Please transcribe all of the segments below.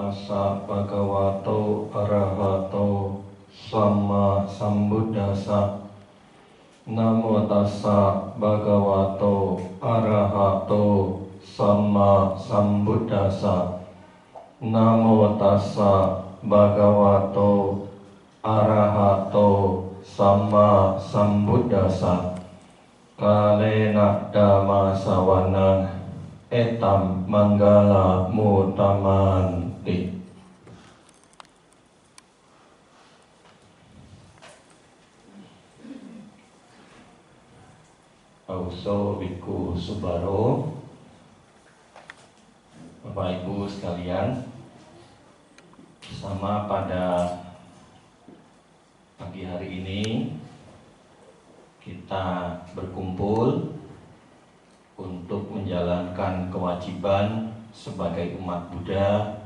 tassa bhagavato arahato sama sambuddhassa. Namo tassa bhagavato arahato sama sambuddhassa. Namo tassa bhagavato arahato sama sambuddhassa. Kalena dhamma sawanang etam manggala mutamanti. Auso Biku Subaro, Bapak Ibu sekalian, bersama pada pagi hari ini kita berkumpul untuk menjalankan kewajiban sebagai umat Buddha,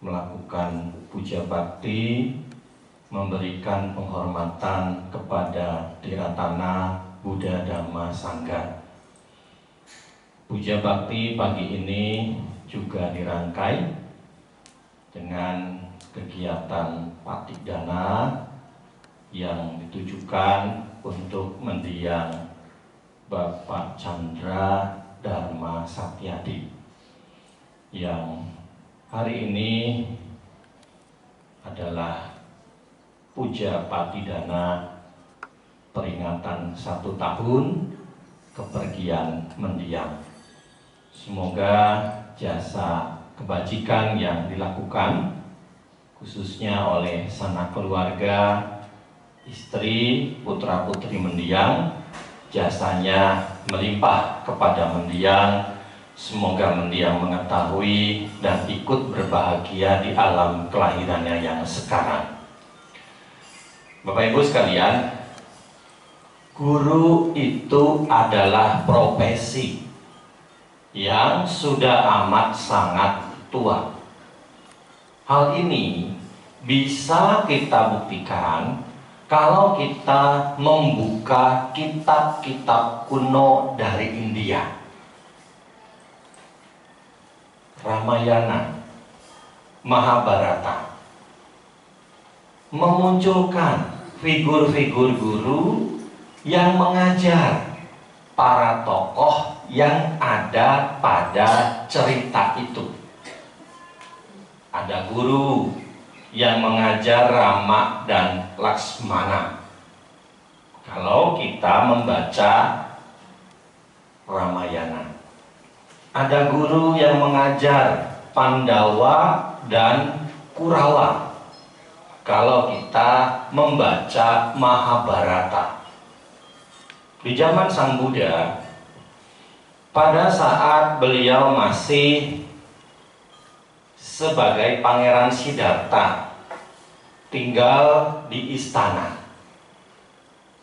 melakukan puja bakti, memberikan penghormatan kepada Dhiratana Buddha Dhamma Sangha. Puja bakti pagi ini juga dirangkai dengan kegiatan Patidana yang ditujukan untuk mendiang Bapak Chandra Dharma Satyadi yang hari ini adalah puja Patidana peringatan 1 tahun kepergian mendiang. Semoga jasa kebajikan yang dilakukan khususnya oleh sanak keluarga, istri, putra-putri mendiang, jasanya melimpah kepada mendiang. Semoga mendiang mengetahui dan ikut berbahagia di alam kelahirannya yang sekarang. Bapak Ibu sekalian, guru itu adalah profesi yang sudah amat sangat tua. Hal ini bisa kita buktikan kalau kita membuka kitab-kitab kuno dari India. Ramayana, Mahabharata memunculkan figur-figur guru yang mengajar para tokoh yang ada pada cerita itu. Ada guru yang mengajar Rama dan Laksmana. Kalau kita membaca Ramayana, ada guru yang mengajar Pandawa dan Kurawa. Kalau kita membaca Mahabharata, di zaman Sang Buddha, pada saat beliau masih sebagai Pangeran Siddhartha tinggal di istana,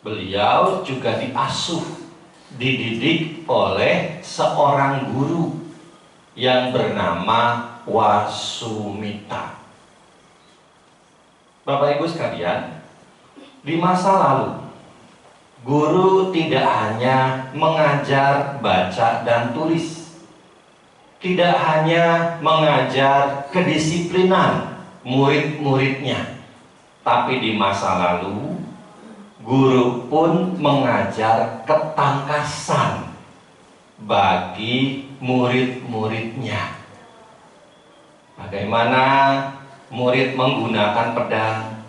beliau juga diasuh, dididik oleh seorang guru yang bernama Wasumita. Bapak Ibu sekalian, di masa lalu guru tidak hanya mengajar baca dan tulis, tidak hanya mengajar kedisiplinan murid-muridnya, tapi di masa lalu guru pun mengajar ketangkasan bagi murid-muridnya. Bagaimana murid menggunakan pedang,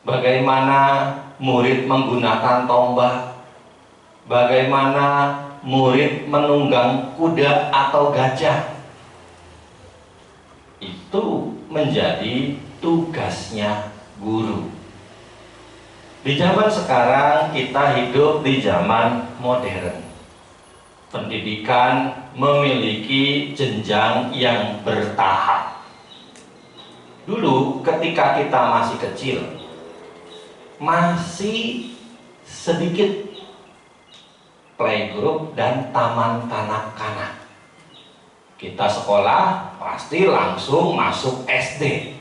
bagaimana murid menggunakan tombak, bagaimana murid menunggang kuda atau gajah. Itu menjadi tugasnya guru. Di zaman sekarang kita hidup di zaman modern. Pendidikan memiliki jenjang yang bertahap. Dulu ketika kita masih kecil, masih sedikit playgroup dan taman kanak-kanak. Kita sekolah pasti langsung masuk SD.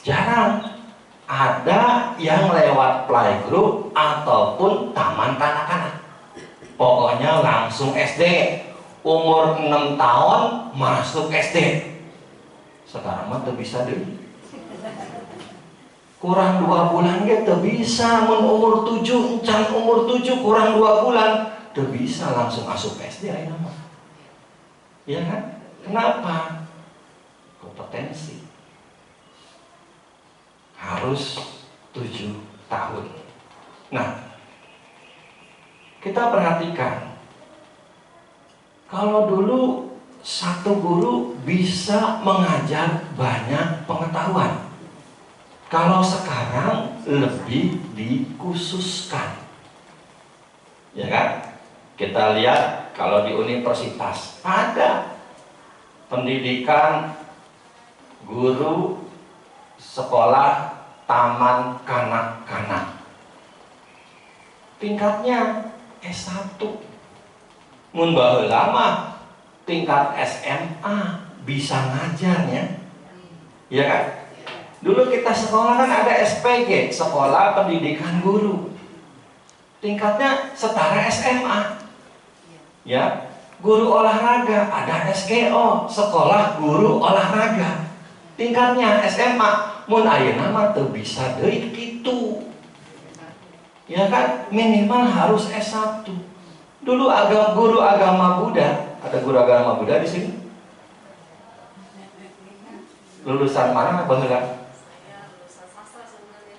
Jarang ada yang lewat playgroup ataupun taman kanak-kanak. Pokoknya langsung SD. Umur 6 tahun masuk SD. Sekarang mah teu bisa deh. Kurang 2 bulan ge teu bisa. Mun umur 7, encan umur 7 kurang 2 bulan teu bisa langsung asup SD ayeuna mah. Iya kan? Kenapa? Kompetensi. Harus 7 tahun. Nah, kita perhatikan. Kalau dulu satu guru bisa mengajar banyak pengetahuan. Kalau sekarang lebih dikhususkan. Ya kan? Kita lihat kalau di universitas ada pendidikan guru sekolah taman kanak-kanak. Tingkatnya S1. Mun baheula mah tingkat SMA bisa ngajarnya. Ya kan? Dulu kita sekolah kan ada SPG, Sekolah Pendidikan Guru. Tingkatnya setara SMA. Ya, guru olahraga ada SGO, Sekolah Guru Olahraga. Tingkatnya SMA. Mun ayeuna mah teu bisa deui kitu. Ya kan? Minimal harus S1. Dulu guru agama Buddha, ada guru agama Buddha di sini. Lulusan mana baheula?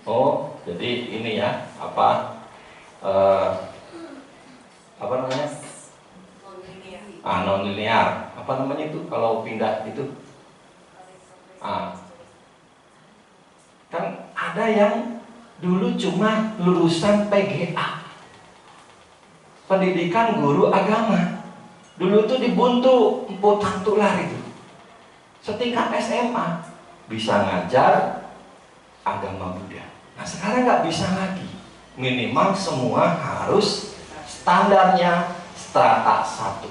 Oh, jadi ini ya, apa namanya? Non linear. Apa namanya itu kalau pindah itu? Kan ada yang dulu cuma lulusan PGA, pendidikan guru agama. Dulu tuh dibuntu emputang tular itu. Setingkat SMA bisa ngajar agama Buddha. Nah sekarang nggak bisa lagi. Minimal semua harus standarnya strata 1.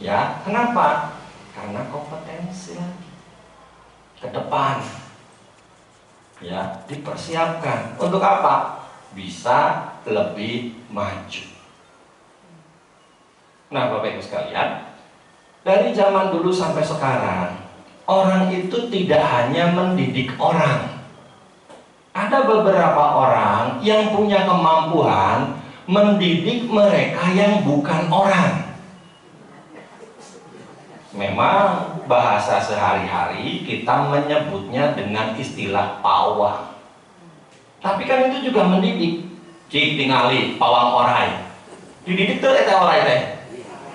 Ya, kenapa? Karena kompetensi lagi ke depan. Ya, dipersiapkan untuk apa? Bisa lebih maju. Nah, Bapak Ibu sekalian, dari zaman dulu sampai sekarang, orang itu tidak hanya mendidik orang. Ada beberapa orang yang punya kemampuan mendidik mereka yang bukan orang. Memang bahasa sehari-hari kita menyebutnya dengan istilah pawang. Tapi kan itu juga mendidik. Cik tingali pawang orai. Dididik tuh eta orai teh.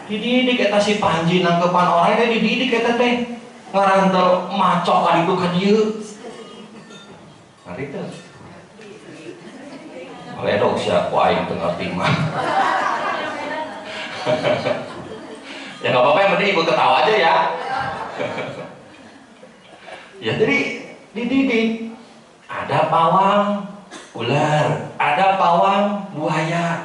Dididik eta si Panji nangkepan orai teh dididik eta teh. Ngarantel macok ka ditu ka dieu. Ngerti teh. Ledok sia ku aing teu ngarti mah. Ya nggak apa-apa, yang penting ikut ketawa aja ya. Ya jadi dididik. Ada pawang ular, ada pawang buaya.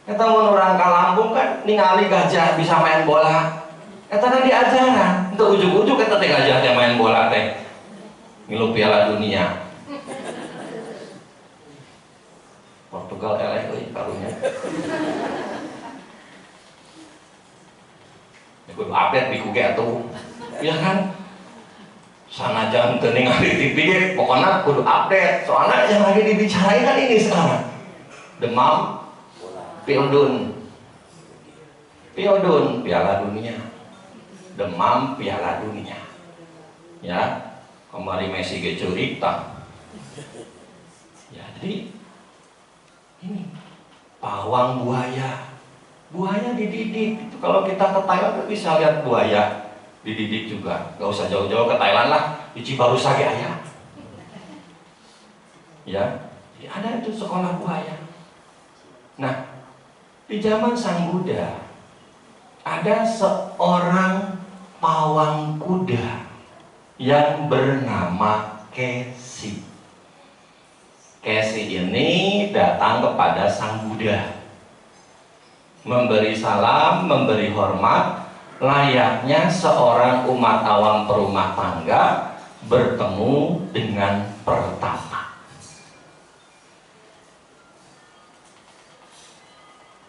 Kita mau orang ke Lampung kan ningali gajah bisa main bola. Kita kan diajaran untuk ujuk-ujuk kita teh gajah yang main bola teh ngilu Piala Dunia. Portugal eleh euy karunya. Kudu update di kuge atuh. Ya kan? Sanajan teu ningali TV ge, pokona kudu update. Soalnya yang lagi dibicarain kan ini sekarang. Demam Piala Dunia. Demam Piala Dunia. Ya, kemarin Messi ge curita. Ya, jadi ini pawang buaya. Buaya dididik. Itu kalau kita ke Thailand bisa lihat buaya dididik juga. Gak usah jauh-jauh ke Thailand lah, di Cibarus lagi ayah. Ya, ada itu sekolah buaya. Nah, di zaman Sang Buddha ada seorang pawang kuda yang bernama Kesi. Kesi ini datang kepada Sang Buddha, memberi salam, memberi hormat, layaknya seorang umat awam perumah tangga bertemu dengan pertapa.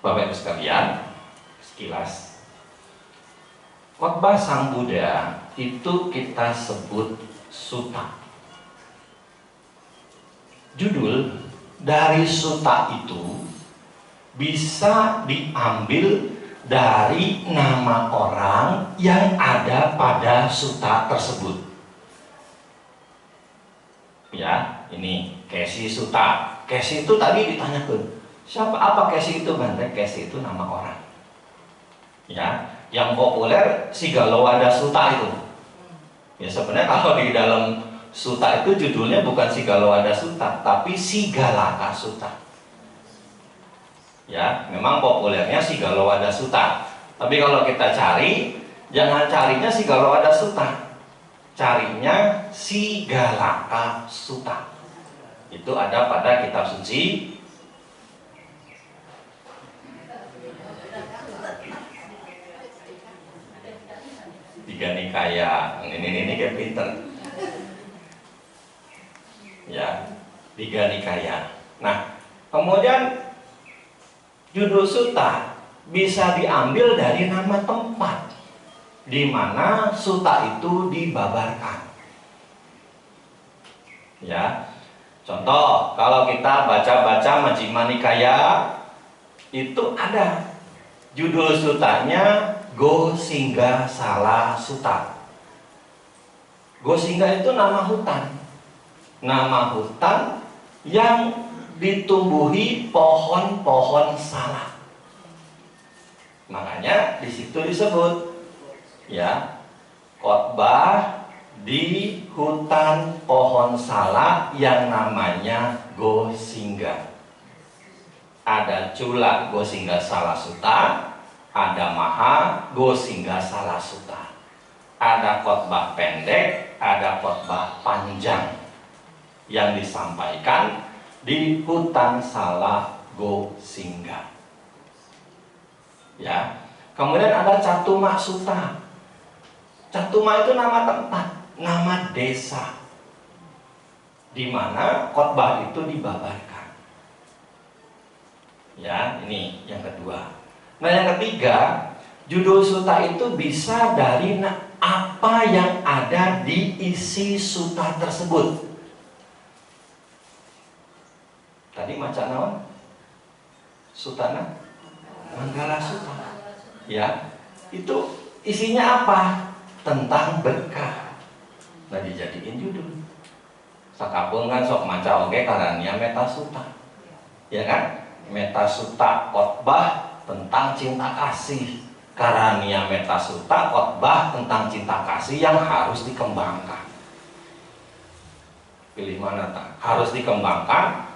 Bapak Ibu sekalian, sekilas Khotbah Sang Buddha itu kita sebut sutta. Judul dari sutta itu bisa diambil dari nama orang yang ada pada sutta tersebut. Ya, ini Kesi Sutta. Kesi itu tadi ditanyakan, siapa apa Kesi itu? Bante, Kesi itu nama orang. Ya, yang populer Sigalowada Sutta itu. Ya, sebenarnya kalau di dalam sutta itu judulnya bukan Sigalowada Sutta, tapi Sigalaka Sutta. Ya, memang populernya Sigalowada Sutta. Tapi kalau kita cari, jangan carinya Sigalowada Sutta. Carinya Sigalaka Sutta. Itu ada pada kitab suci Tiga Nikaya. Ini kayak pinter. Ya, Tiga Nikaya. Nah, kemudian judul sutta bisa diambil dari nama tempat di mana sutta itu dibabarkan. Ya, contoh kalau kita baca-baca Majjhima Nikaya itu ada judul suttanya Gosinggasala Sutta. Gosingga itu nama hutan. Nama hutan yang ditumbuhi pohon-pohon sala. Makanya di situ disebut ya, khotbah di hutan pohon sala yang namanya Gosingga. Ada Cula Gosinggasala Sutta, ada Maha Gosinggasala Sutta. Ada khotbah pendek, ada khotbah panjang yang disampaikan di hutan sala Gosingga. Ya. Kemudian ada Catuma Sutta. Catuma itu nama tempat, nama desa di mana khotbah itu dibabarkan. Ya, ini yang kedua. Nah, yang ketiga, judul sutta itu bisa dari apa yang ada di isi sutta tersebut. Tadi maca naon? Sutana? Manggala Sutta. Ya, itu isinya apa? Tentang berkah. Nah, dijadiin judul. Sakapun kan sok maca oge karania Metta Sutta. Ya kan? Metta Sutta khotbah tentang cinta kasih. Karania Metta Sutta khotbah tentang cinta kasih yang harus dikembangkan. Pilih mana tak? Harus dikembangkan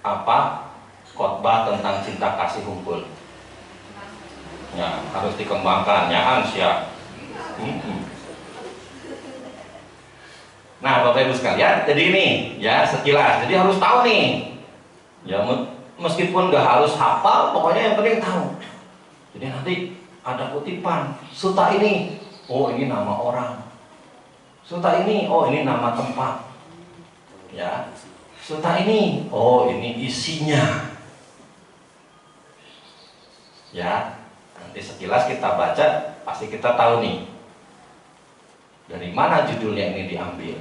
apa? Khotbah tentang cinta kasih hunkul. Ya, harus dikembangkan ya Ansya. Nah, Bapak Ibu sekalian, jadi ini ya sekilas. Jadi harus tahu nih. Ya, meskipun nggak harus hafal, pokoknya yang penting tahu. Jadi nanti ada kutipan sutta ini, oh ini nama orang. Sutta ini, oh ini nama tempat. Ya. Sutta ini, oh ini isinya. Ya, nanti sekilas kita baca, pasti kita tahu nih dari mana judulnya ini diambil.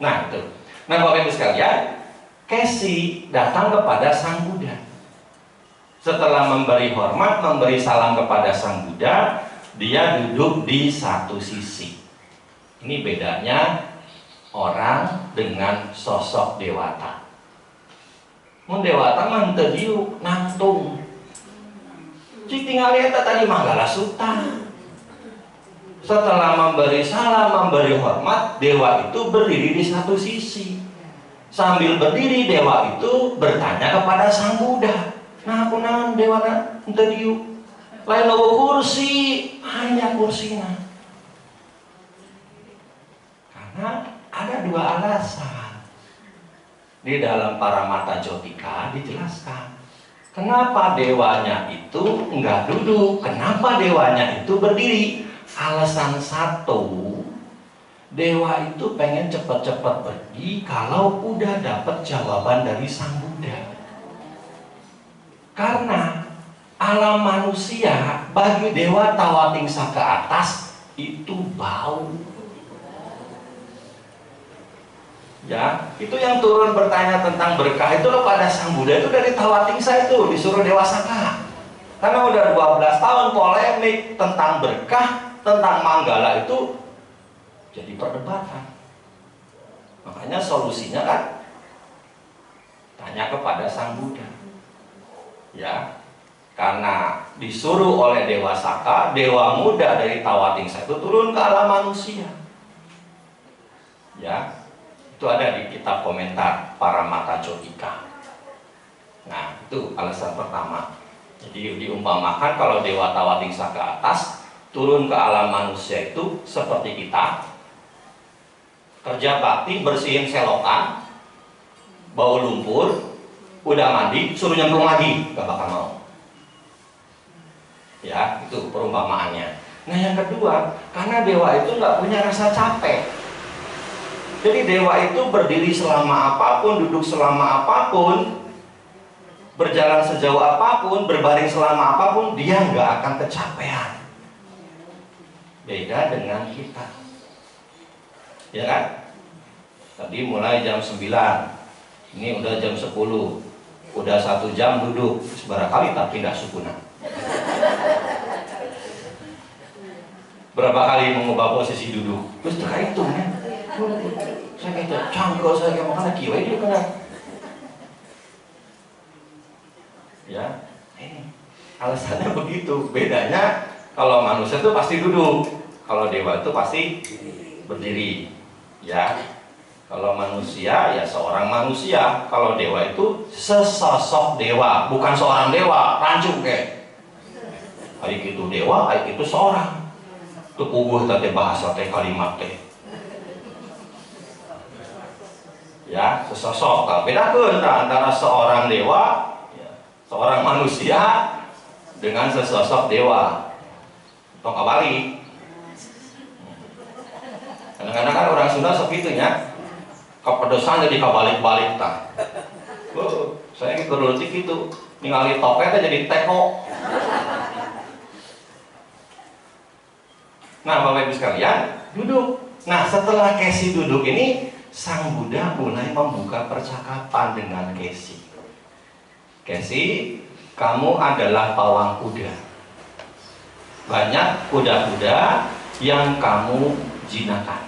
Nah itu. Nah Bapak Ibu sekalian, Kesi datang kepada Sang Buddha. Setelah memberi hormat, memberi salam kepada Sang Buddha, dia duduk di satu sisi. Ini bedanya orang dengan sosok dewata. Mun dewata mah teu diuk nangtung. Cik tinggal lihat tadi Manggala Sutta. Setelah memberi salam, memberi hormat, dewa itu berdiri di satu sisi. Sambil berdiri, dewa itu bertanya kepada Sang Buddha. Nah, kunaon dewa teu diuk? Lain logo kursi, hanya kursina. Karena ada dua alasan. Di dalam Paramata Jotika dijelaskan kenapa dewanya itu enggak duduk, kenapa dewanya itu berdiri. Alasan satu, dewa itu pengen cepat-cepat pergi kalau udah dapat jawaban dari Sang Buddha. Karena alam manusia bagi dewa Tawatingsa ke atas itu bau. Ya, itu yang turun bertanya tentang berkah itu kepada Sang Buddha itu dari Tawatingsa itu disuruh Dewa Saka. Karena udah 12 tahun polemik tentang berkah, tentang manggala itu jadi perdebatan. Makanya solusinya kan tanya kepada Sang Buddha. Ya, karena disuruh oleh Dewa Saka, Dewa Muda dari Tawatingsa itu turun ke alam manusia. Ya, itu ada di kitab komentar Paramata Codika. Nah, itu alasan pertama. Jadi diumpamakan kalau Dewa Tawatingsa ke atas, turun ke alam manusia itu seperti kita kerja bakti, bersihin selokan, bau lumpur, udah mandi, suruh nyemplung lagi, gak bakal mau. Ya, itu perumpamaannya. Nah, yang kedua, karena dewa itu nggak punya rasa capek. Jadi dewa itu berdiri selama apapun, duduk selama apapun, berjalan sejauh apapun, berbaring selama apapun, dia nggak akan kecapean. Beda dengan kita. Ya kan? Tadi mulai jam 9, ini udah jam 10, udah 1 jam duduk, barangkali tak pindah sukuna. Berapa kali mengubah posisi duduk? Terus terhitung ya. Saya kayak cangkel, saya kayak makan kiwa ini kena. Ya, ini alasannya begitu. Bedanya kalau manusia itu pasti duduk, kalau dewa itu pasti berdiri. Ya, kalau manusia ya seorang manusia, kalau dewa itu sesosok dewa, bukan seorang dewa, rancung kayak. Hari itu dewa, hari itu seorang. Itu puguh tadi bahasa teh kalimat teh. Ya, sesosok. Bedakeun antara seorang dewa, ya, seorang manusia dengan sesosok dewa. Tong kabali. Kadang-kadang kan orang Sunda sepitunya kepedesan jadi kabalik-balik tak. Saya berlutik itu ningali topet jadi teko. Nah, Bapak Ibu sekalian, duduk. Nah, setelah Kesi duduk ini, Sang Buddha mulai membuka percakapan dengan Kesi. Kesi, kamu adalah pawang kuda. Banyak kuda-kuda yang kamu jinakan.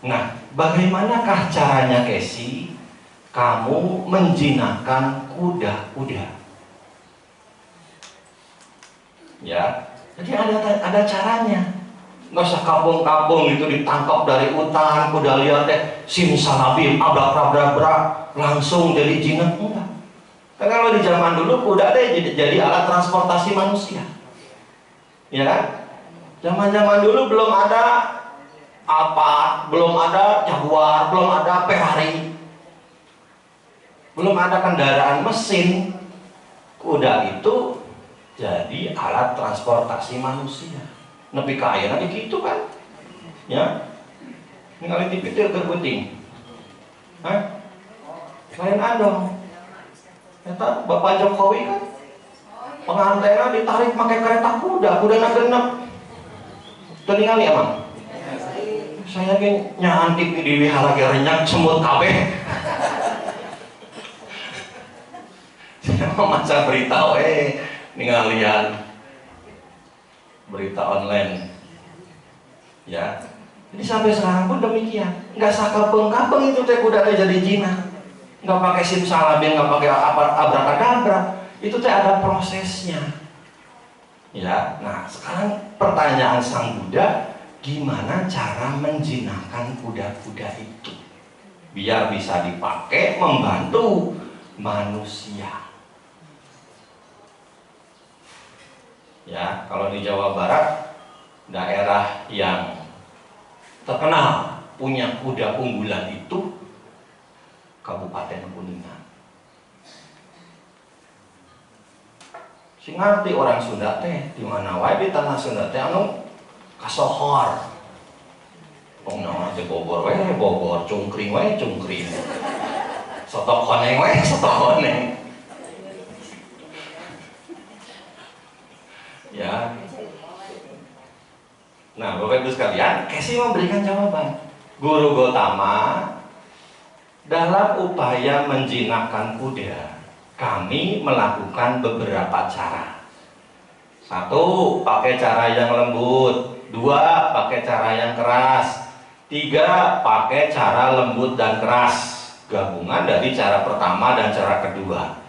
Nah, bagaimanakah caranya Kesi kamu menjinakkan kuda-kuda? Ya, jadi ada caranya. Nggak usah kabung-kabung itu ditangkap dari hutan, kuda liar teh simsalabim, abrak-abrak, langsung jadi jinak, enggak. Karena kalau di zaman dulu kuda teh jadi alat transportasi manusia. Ya kan? Zaman-zaman dulu belum ada Alphard, belum ada Jaguar, belum ada Ferrari. Belum ada kendaraan mesin. Kuda itu jadi alat transportasi manusia. Nepi kaya nanti gitu kan? Ya, ini kali TV itu terpenting. Hah? Lain andong. Eta Bapak Jokowi kan pengantinnya ditarik pakai kereta kuda, kudana genep. Terningali emang. Saya kan nyantip di wihara gerenyang semut kabeh. Saya mau maca berita ningalian berita online. Ya. Jadi sampai sekarang pun demikian. Enggak sakapeng-kapeng itu teh kuda teh jadi jinak. Enggak pakai simsalabim, enggak pakai abrakadabra. Itu teh ada prosesnya. Ya. Nah, sekarang pertanyaan Sang Buddha, gimana cara menjinakkan kuda-kuda itu biar bisa dipakai membantu manusia? Ya, kalau di Jawa Barat, daerah yang terkenal punya kuda unggulan itu Kabupaten Kuningan. Sing ngerti orang Sunda teh di mana wae di tanah Sunda teh anu kasohor. Wong naon teh Bogor wae Bogor, cungkring wae cungkring. Soto koneng wae soto koneng. Ya. Nah, Bapak Ibu sekalian, Casey memberikan jawaban. Guru Gotama, dalam upaya menjinakkan kuda, kami melakukan beberapa cara. Satu, pakai cara yang lembut. Dua, pakai cara yang keras. Tiga, pakai cara lembut dan keras. Gabungan dari cara pertama dan cara kedua.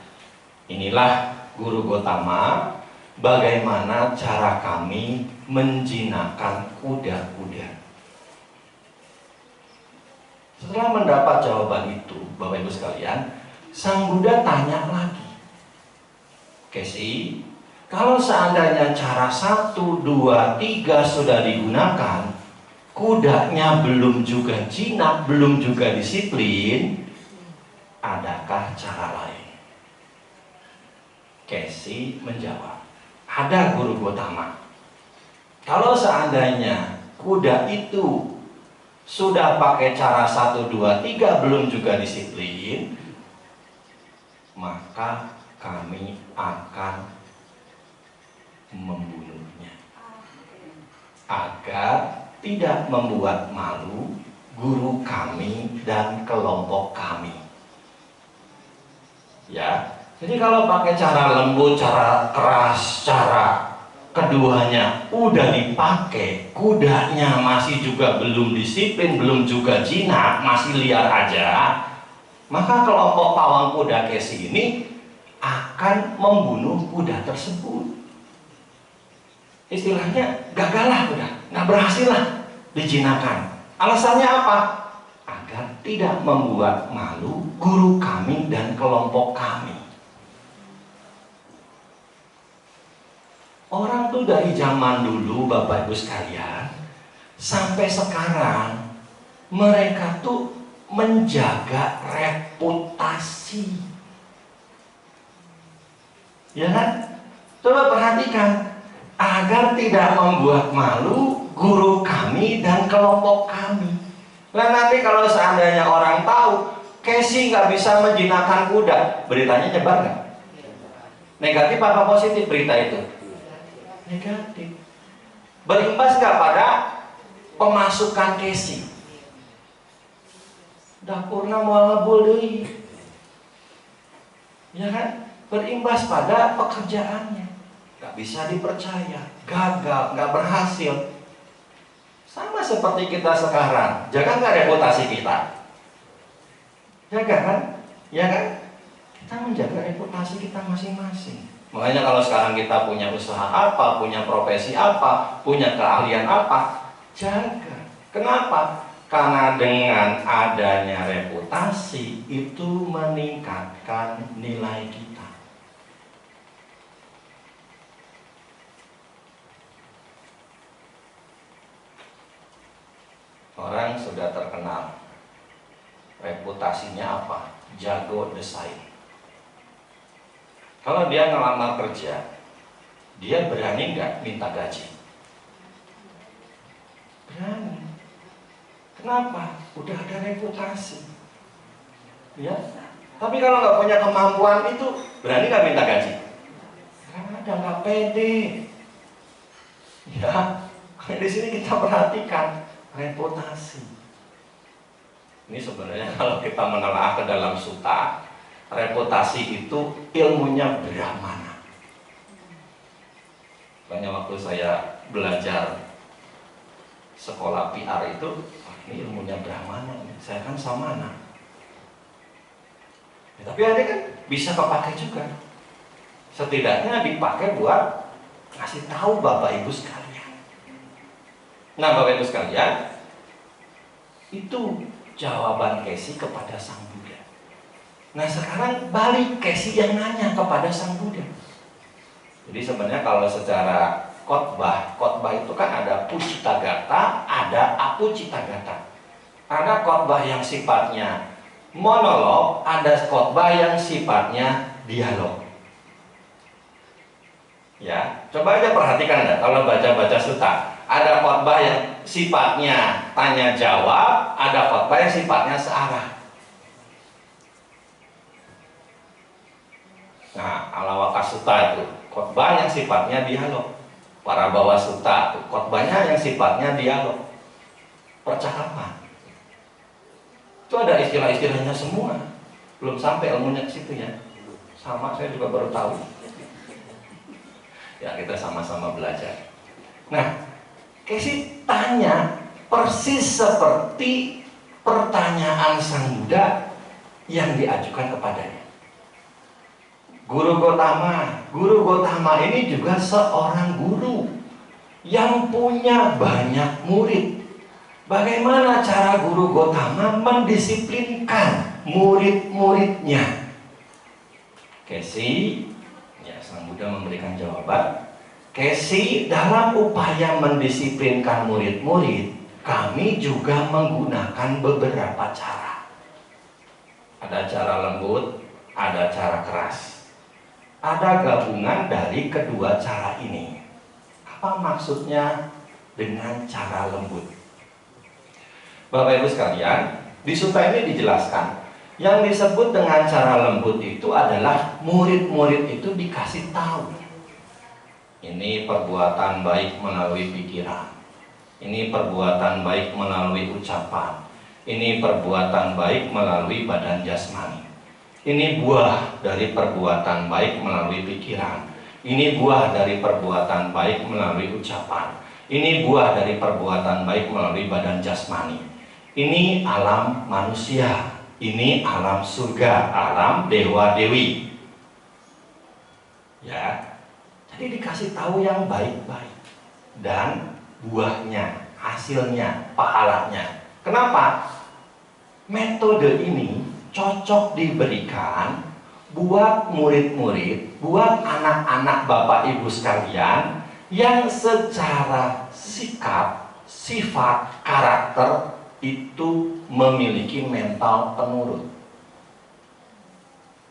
Inilah Guru Gotama, bagaimana cara kami menjinakkan kuda-kuda. Setelah mendapat jawaban itu, Bapak Ibu sekalian, Sang Buddha tanya lagi, Casey, kalau seandainya cara 1, 2, 3 sudah digunakan, kudanya belum juga jinak, belum juga disiplin, adakah cara lain? Casey menjawab, ada Guru Gotama. Kalau seandainya kuda itu sudah pakai cara 1, 2, 3 belum juga disiplin, maka kami akan membunuhnya agar tidak membuat malu guru kami dan kelompok kami. Ya, jadi kalau pakai cara lembut, cara keras, cara keduanya udah dipakai, kudanya masih juga belum disiplin, belum juga jinak, masih liar aja, maka kelompok pawang kuda Casey ini akan membunuh kuda tersebut. Istilahnya gagal lah kuda, nggak berhasil lah dijinakkan. Alasannya apa? Agar tidak membuat malu guru kami dan kelompok kami. Orang tuh dari zaman dulu, Bapak Ibu sekalian, sampai sekarang mereka tuh menjaga reputasi. Ya kan? Coba perhatikan, agar tidak membuat malu guru kami dan kelompok kami. Nah, nanti kalau seandainya orang tahu Casey nggak bisa menjinakkan kuda, beritanya nyebar nggak? Negatif apa positif berita itu? Negatif. Berimbas nggak pada pemasukan Casey? Dapurna moal ngebul deui. Ya kan? Berimbas pada pekerjaannya. Nggak bisa dipercaya, gagal, nggak berhasil. Sama seperti kita sekarang, jaga nggak reputasi kita? Jaga kan? Ya kan? Kita menjaga reputasi kita masing-masing. Makanya kalau sekarang kita punya usaha apa, punya profesi apa, punya keahlian apa, jaga. Kenapa? Karena dengan adanya reputasi itu meningkatkan nilai kita. Orang sudah terkenal, reputasinya apa? Jago desain. Kalau dia ngelamar kerja, dia berani nggak minta gaji? Berani. Kenapa? Udah ada reputasi. Ya. Tapi kalau nggak punya kemampuan itu, berani nggak minta gaji? Karena ada nggak pede. Ya. Di sini kita perhatikan reputasi. Ini sebenarnya kalau kita menelaah ke dalam sutta, reputasi itu ilmunya Brahmana. Banyak waktu saya belajar sekolah PR itu, ini ilmunya Brahmana, saya kan Samana. Ya, tapi ada kan bisa kepake juga. Setidaknya dipakai buat ngasih tahu Bapak Ibu sekalian. Nah, Bapak Ibu sekalian, itu jawaban Casey kepada Sang Buddha. Nah, sekarang balik Casey yang nanya kepada Sang Buddha. Jadi sebenarnya kalau secara khotbah itu kan ada pucitagata, ada apucitagata. Ada khotbah yang sifatnya monolog, ada khotbah yang sifatnya dialog. Ya, coba aja perhatikan ya, kalau baca-baca sutta. Ada khotbah yang sifatnya tanya jawab, ada khotbah yang sifatnya searah. Nah, Alawaka Sutta itu khotbah yang sifatnya dialog. para bawasuta, khotbahnya yang sifatnya dialog, percakapan. Itu ada istilah-istilahnya semua. Belum sampai ilmunya ke situ ya. Sama, saya juga baru tahu. Ya, kita sama-sama belajar. Nah, Casey tanya persis seperti pertanyaan Sang Buddha yang diajukan kepadanya. Guru Gotama ini juga seorang guru yang punya banyak murid. Bagaimana cara Guru Gotama mendisiplinkan murid-muridnya? Casey, ya, Sang Buddha memberikan jawaban. Casey, dalam upaya mendisiplinkan murid-murid, kami juga menggunakan beberapa cara. Ada cara lembut, ada cara keras. Ada gabungan dari kedua cara ini. Apa maksudnya dengan cara lembut? Bapak Ibu sekalian, di sutta ini dijelaskan, yang disebut dengan cara lembut itu adalah murid-murid itu dikasih tahu. Ini perbuatan baik melalui pikiran. Ini perbuatan baik melalui ucapan. Ini perbuatan baik melalui badan jasmani. Ini buah dari perbuatan baik melalui pikiran. Ini buah dari perbuatan baik melalui ucapan. Ini buah dari perbuatan baik melalui badan jasmani. Ini alam manusia. Ini alam surga, alam dewa-dewi. Ya. Jadi dikasih tahu yang baik-baik dan buahnya, hasilnya, pahalanya. Kenapa? Metode ini cocok diberikan buat murid-murid, buat anak-anak Bapak Ibu sekalian yang secara sikap, sifat, karakter itu memiliki mental penurut.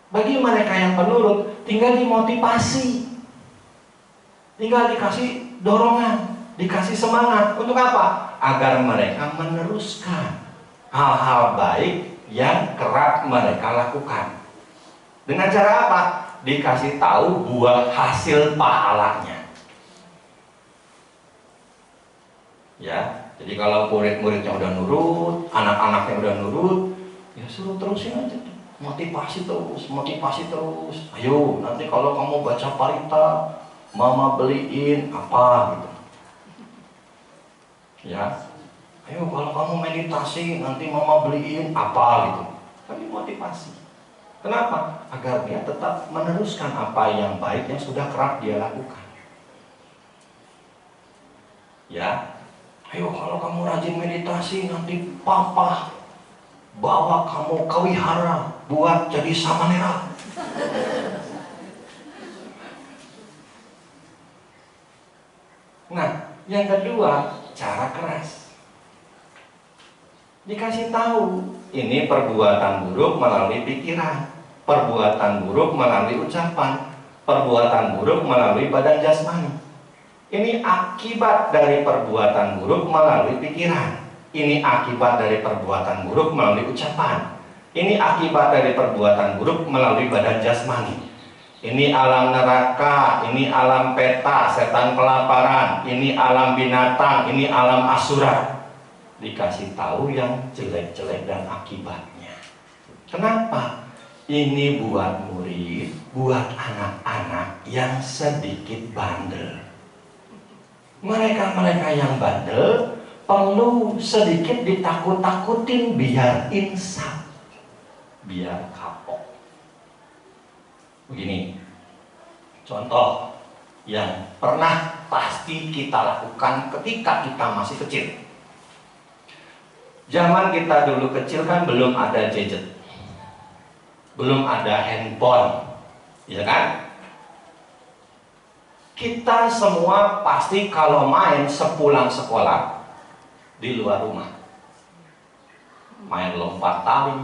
Bagi mereka yang penurut, tinggal dimotivasi. Tinggal dikasih dorongan, dikasih semangat. Untuk apa? Agar mereka meneruskan hal-hal baik yang kerap mereka lakukan. Dengan cara apa? Dikasih tahu buah hasil pahalanya. Ya, jadi kalau murid-muridnya udah nurut, anak-anaknya udah nurut, ya suruh terusin aja. Motivasi terus. Ayo, nanti kalau kamu baca parita, Mama beliin apa gitu. Ya, ayo kalau kamu meditasi nanti Mama beliin apa gitu. Tapi motivasi. Kenapa? Agar dia tetap meneruskan apa yang baik yang sudah kerap dia lakukan. Ya, ayo kalau kamu rajin meditasi nanti Papa bawa kamu ke wihara buat jadi samanera. Nah, yang kedua, cara keras. Dikasih tahu, ini perbuatan buruk melalui pikiran, perbuatan buruk melalui ucapan, perbuatan buruk melalui badan jasmani. Ini akibat dari perbuatan buruk melalui pikiran. Ini akibat dari perbuatan buruk melalui ucapan. Ini akibat dari perbuatan buruk melalui badan jasmani. Ini alam neraka, ini alam peta, setan kelaparan, ini alam binatang, ini alam asura. Dikasih tahu yang jelek-jelek dan akibatnya. Kenapa? Ini buat murid, buat anak-anak yang sedikit bandel. Mereka-mereka yang bandel perlu sedikit ditakut-takutin biar insaf, biar kapok. Begini, contoh yang pernah pasti kita lakukan ketika kita masih kecil. Zaman kita dulu kecil kan belum ada gadget, belum ada handphone, ya kan? Kita semua pasti kalau main sepulang sekolah di luar rumah, main lompat tali,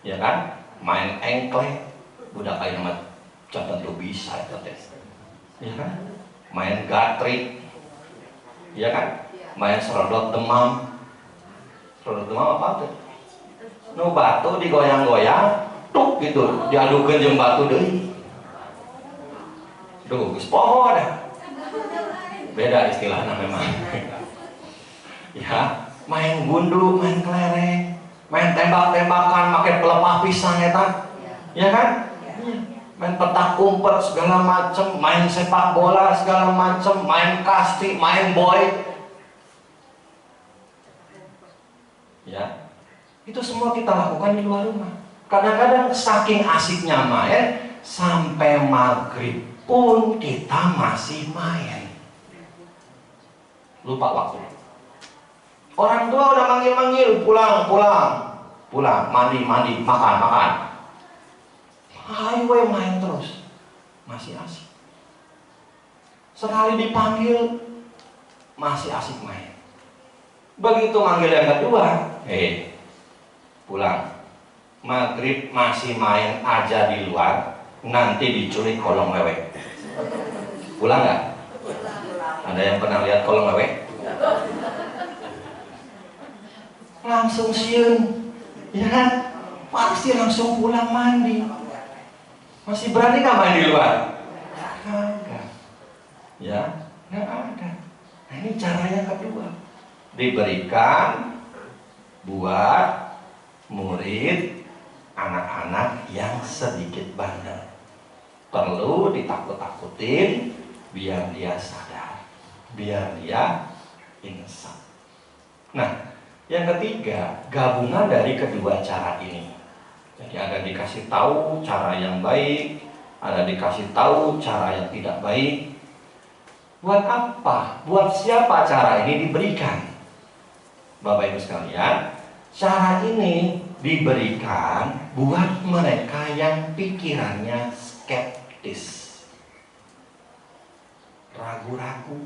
ya kan? Main engklek. Budak kayak nama contoh tuh bisa itu tes, ya kan? Main gatrik, ya kan? Main serodot demam. Serodot demam apa tuh? Nu batu digoyang-goyang, tuk gitu, diadukeun jeung batu deui. Duh, geus poho dah. Beda istilahnya memang. Ya, main gundu, main kelereng, main tembak-tembakan, pakai pelepah pisang ya kan? Main petak umpet segala macem, main sepak bola segala macem, main kasti, main boy. Ya, itu semua kita lakukan di luar rumah. Kadang-kadang saking asiknya main, sampai maghrib pun kita masih main. Lupa waktu. Orang tua udah manggil-manggil, pulang, mandi, makan. Ayo main terus, masih asik. Sekali dipanggil, masih asik main. Begitu manggil yang kedua, pulang. Maghrib masih main aja di luar, nanti diculik kolong wewe. Pulang nggak? Ada yang pernah lihat kolong wewe? Langsung siun, ya kan? Pasti langsung pulang mandi. Masih berani nggak main di luar? Kagak, ya, nggak ada. Nah, ini cara yang kedua, diberikan buat murid anak-anak yang sedikit bandel. Perlu ditakut-takutin biar dia sadar, biar dia insaf. Nah, yang ketiga, gabungan dari kedua cara ini. Jadi ada dikasih tahu cara yang baik, ada dikasih tahu cara yang tidak baik. Buat apa? Buat siapa cara ini diberikan? Bapak Ibu sekalian, cara ini diberikan buat mereka yang pikirannya skeptis, ragu-ragu.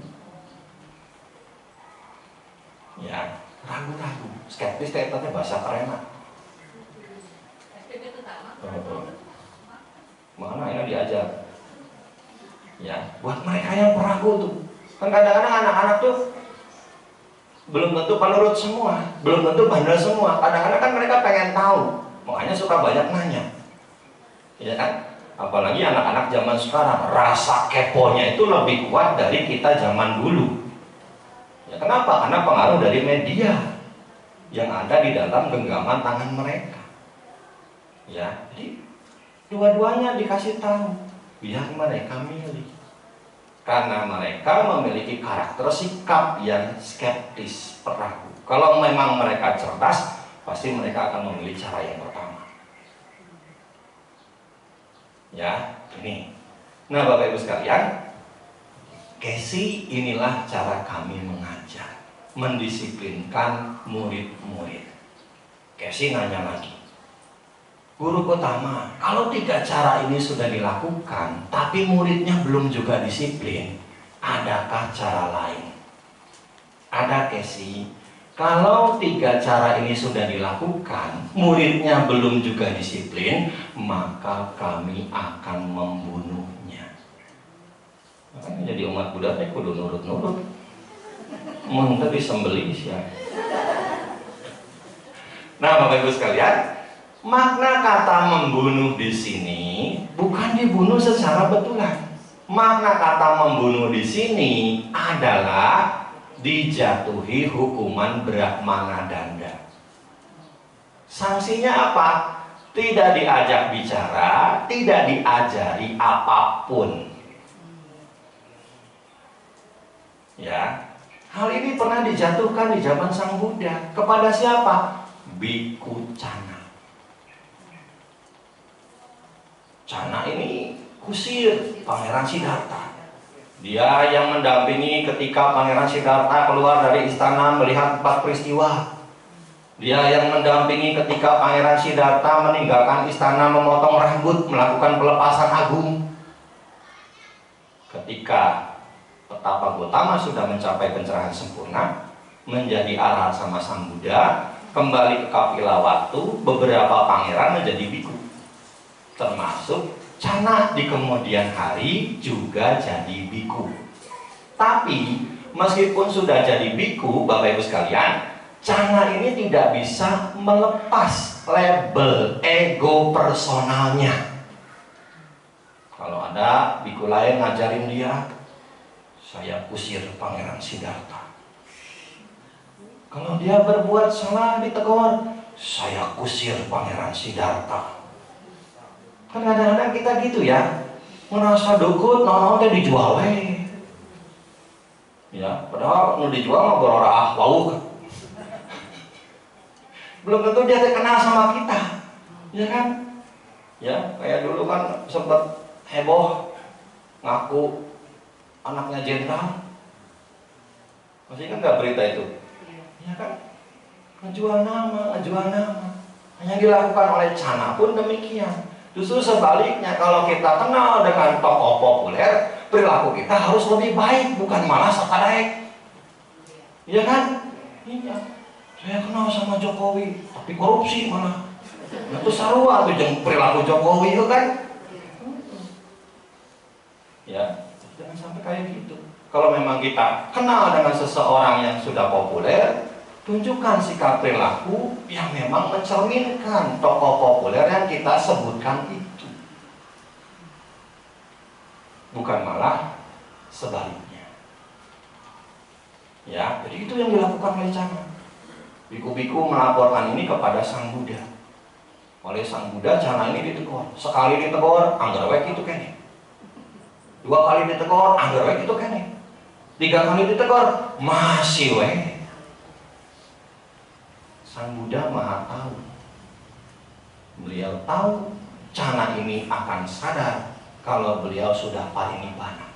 Ya, ragu-ragu, skeptis ternyata bahasa keren. Mana ini diajar? Ya, buat mereka yang peragu tuh. Kan kadang-kadang anak-anak tuh belum tentu penurut semua, belum tentu bandel semua. Kadang-kadang kan mereka pengen tahu, makanya suka banyak nanya. Ya kan? Apalagi anak-anak zaman sekarang, rasa keponya itu lebih kuat dari kita zaman dulu. Ya, kenapa? Karena pengaruh dari media yang ada di dalam genggaman tangan mereka. Ya, jadi dua-duanya dikasih tahu biar mereka milih. Karena mereka memiliki karakter sikap yang skeptis, peragu. Kalau memang mereka cerdas, pasti mereka akan memilih cara yang pertama. Ya, ini. Nah, Bapak Ibu sekalian, Casey, inilah cara kami mengajar, mendisiplinkan murid-murid. Casey nanya lagi, Guru utama, kalau 3 cara ini sudah dilakukan, tapi muridnya belum juga disiplin, adakah cara lain? Ada, Casey. Kalau 3 cara ini sudah dilakukan, muridnya belum juga disiplin, maka kami akan membunuhnya. Makanya jadi umat Buddha kudu nurut-nurut. Muntah disembelih ya. Nah, Bapak Ibu sekalian, makna kata membunuh di sini bukan dibunuh secara betulan. Makna kata membunuh di sini adalah dijatuhi hukuman Brahmana Danda. Sanksinya apa? Tidak diajak bicara, tidak diajari apapun. Ya, hal ini pernah dijatuhkan di zaman Sang Buddha kepada siapa? Biku Cana. Cana ini kusir Pangeran Siddhartha. Dia yang mendampingi ketika Pangeran Siddhartha keluar dari istana melihat 4 peristiwa. Dia yang mendampingi ketika Pangeran Siddhartha meninggalkan istana memotong rambut, melakukan pelepasan agung. Ketika Petapa Gotama sudah mencapai pencerahan sempurna, menjadi arahat sama Sang Buddha, kembali ke Kapilawatu, beberapa pangeran menjadi biku, termasuk Cana di kemudian hari juga jadi biku. Tapi meskipun sudah jadi biku, Bapak Ibu sekalian, Cana ini tidak bisa melepas label ego personalnya. Kalau ada biku lain ngajarin dia, saya kusir Pangeran Siddhartha. Kalau dia berbuat salah ditegur, saya kusir Pangeran Siddhartha. Kan kadang-kadang kita gitu ya, merasa dukut, teh dijual ya, padahal nu dijual mah berora wauh. Belum tentu dia kenal sama kita, ya kan? Ya, kayak dulu kan sempat heboh ngaku anaknya jenderal. Masih kan nggak berita itu? Ya kan? Ngejual nama. Hanya dilakukan oleh Cana pun demikian. Justru sebaliknya, kalau kita kenal dengan tokoh populer, perilaku kita harus lebih baik, bukan malah sakadaek. Iya kan? Iya. Saya kenal sama Jokowi, tapi korupsi malah. Itu sarua tuh jeung perilaku Jokowi itu kan? Ya, jangan sampai kayak gitu. Kalau memang kita kenal dengan seseorang yang sudah populer, tunjukkan sikap perilaku yang memang mencerminkan tokoh populer yang kita sebutkan itu. Bukan malah sebaliknya. Ya, jadi itu yang dilakukan oleh Cana. Biku-biku melaporkan ini kepada Sang Buddha. Oleh Sang Buddha, Cana ini ditegur. Sekali ditegur, anggar we kitu keneh. 2 kali ditegur, anggar we kitu keneh. 3 kali ditegur, masih we. Sang Buddha Maha tahu. Beliau tahu Cana ini akan sadar kalau beliau sudah parinibbana.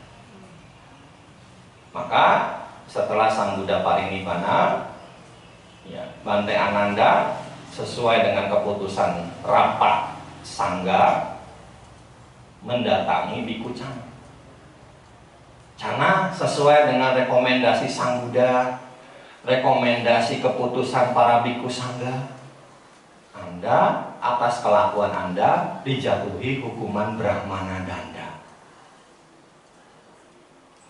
Maka setelah Sang Buddha parinibbana, ya, Bante Ananda sesuai dengan keputusan rapat sangga mendatangi Biku Cana. Cana sesuai dengan rekomendasi Sang Buddha, rekomendasi keputusan para biku sangga, Anda atas kelakuan Anda dijatuhi hukuman Brahmana Danda.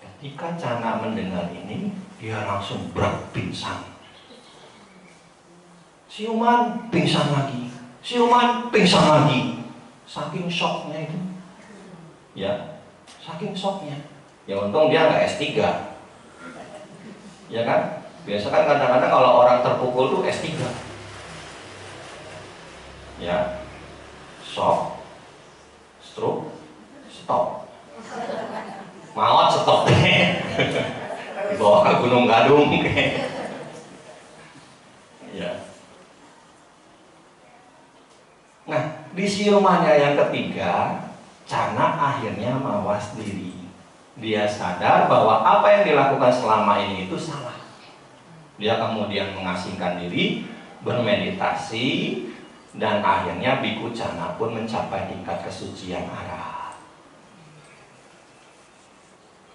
Ketika Cana mendengar ini, dia langsung pingsan. Siuman pingsan lagi, siuman pingsan lagi. Saking shocknya itu, ya, saking shocknya. Ya untung dia nggak S3, ya kan? Biasa kan kadang-kadang kalau orang terpukul tuh S3. Ya. Shock, stroke, stop. Maut stop deh. Dibawa ke Gunung Gadung. Ya. Nah, di siumannya yang ketiga, Cana akhirnya mawas diri. Dia sadar bahwa apa yang dilakukan selama ini itu salah. Dia kemudian mengasingkan diri, bermeditasi, dan akhirnya Biku Cana pun mencapai tingkat kesucian arhat.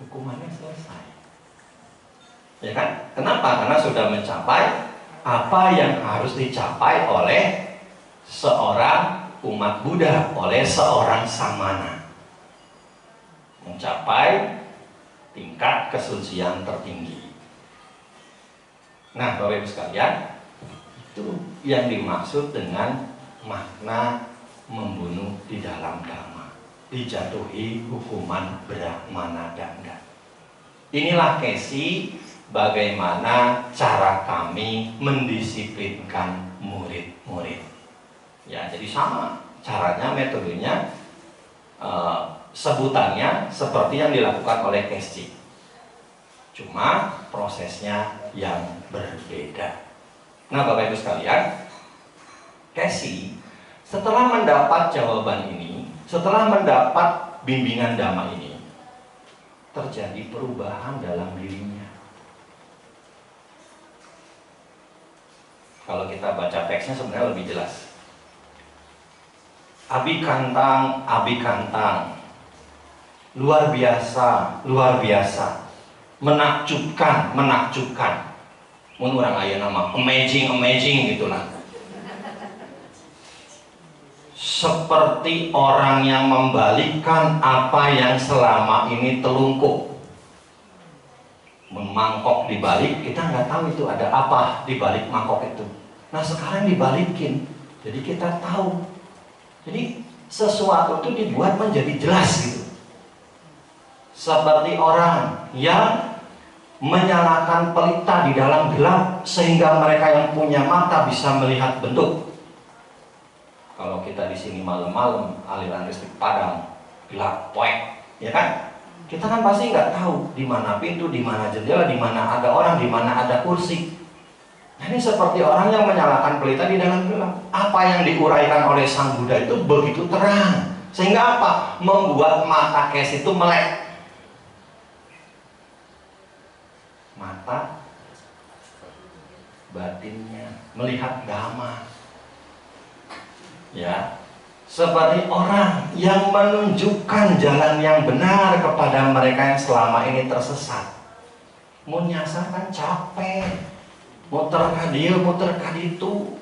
Hukumannya selesai. Ya kan? Kenapa? Karena sudah mencapai apa yang harus dicapai oleh seorang umat Buddha, oleh seorang samana. Mencapai tingkat kesucian tertinggi. Nah, Bapak Ibu sekalian, itu yang dimaksud dengan makna membunuh di dalam dhamma, dijatuhi hukuman Brahmana Danda. Inilah Kesi bagaimana cara kami mendisiplinkan murid-murid. Ya, jadi sama caranya, metodenya, sebutannya seperti yang dilakukan oleh Kesi. Cuma prosesnya yang berbeda. Nah, Bapak Ibu sekalian, Kesi setelah mendapat jawaban ini, setelah mendapat bimbingan dhamma ini, terjadi perubahan dalam dirinya. Kalau kita baca teksnya sebenarnya lebih jelas. Abi kantang, luar biasa, menakjubkan. Mun urang aya nama amazing gitulah. Seperti orang yang membalikkan apa yang selama ini telungkup. Mangkok dibalik, kita nggak tahu itu ada apa di balik mangkok itu. Nah, sekarang dibalikin, jadi kita tahu. Jadi sesuatu itu dibuat menjadi jelas gitu. Seperti orang yang menyalakan pelita di dalam gelap sehingga mereka yang punya mata bisa melihat bentuk. Kalau kita di sini malam-malam aliran listrik padam, gelap, poek, ya kan? Kita kan pasti nggak tahu di mana pintu, di mana jendela, di mana ada orang, di mana ada kursi. Nah, ini seperti orang yang menyalakan pelita di dalam gelap. Apa yang diuraikan oleh Sang Buddha itu begitu terang, sehingga apa? Membuat mata Kes itu melek. Mata batinnya melihat dhamma. Ya, seperti orang yang menunjukkan jalan yang benar kepada mereka yang selama ini tersesat. Mau nyasar kan capek, muter dia, muter itu,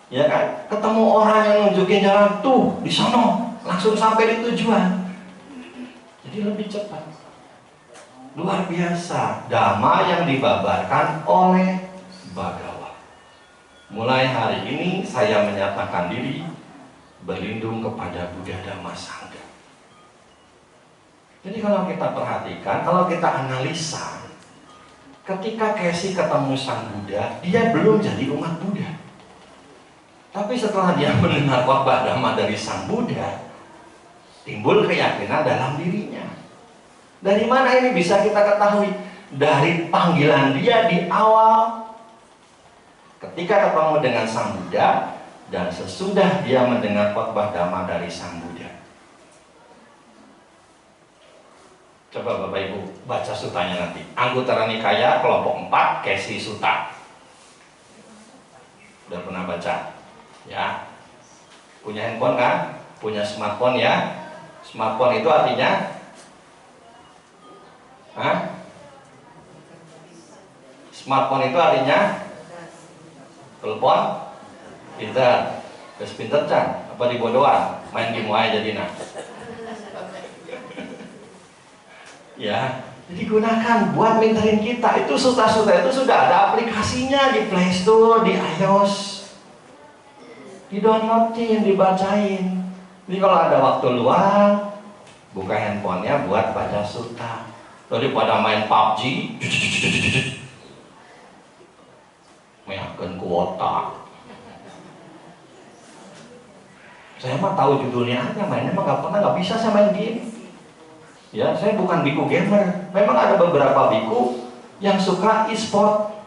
ya kan? Ketemu orang yang nunjukin jalan tuh di sono, langsung sampai di tujuan. Jadi lebih cepat. Luar biasa dhamma yang dibabarkan oleh Bhagawan. Mulai hari ini saya menyatakan diri berlindung kepada Buddha Dhamma Sangha. Jadi kalau kita perhatikan, kalau kita analisa, ketika Kesi ketemu Sang Buddha, dia belum jadi umat Buddha. Tapi setelah dia mendengar khotbah Dhamma dari Sang Buddha, timbul keyakinan dalam dirinya. Dari mana ini bisa kita ketahui? Dari panggilan dia di awal ketika ketemu dengan Sang Buddha dan sesudah dia mendengar khotbah Dhamma dari Sang Buddha. Coba Bapak Ibu baca sutanya nanti. Anggutara Nikaya kelompok 4 Kesi Sutta. Udah pernah baca? Ya. Punya handphone kan? Punya smartphone ya? Smartphone itu artinya smartphone itu artinya telepon pinter. Terus pinter can apa dibodohan main game aja jadi nah. Ya, jadi gunakan buat minterin kita. Itu sutta-sutta itu sudah ada aplikasinya di Play Store, di iOS. Di-downloadin, dibacain. Jadi kalau ada waktu luang, buka handphonenya buat baca sutta. Daripada main PUBG, meyakinkan kuota. Saya mah tahu judulnya aja, mainnya mah nggak bisa saya main game. Ya, saya bukan biku gamer. Memang ada beberapa biku yang suka e-sport.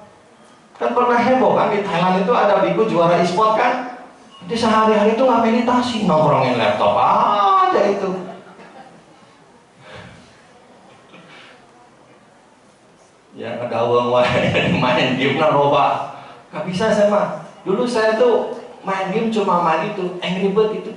Kan pernah heboh kan di Thailand itu ada biku juara e-sport kan? Jadi sehari-hari itu nggak meditasi, nongkrongin laptop aja itu. Ya ngedawang wae main game nah loba. Gak bisa saya mah. Dulu saya tuh main game cuma main itu Angry Bird itu.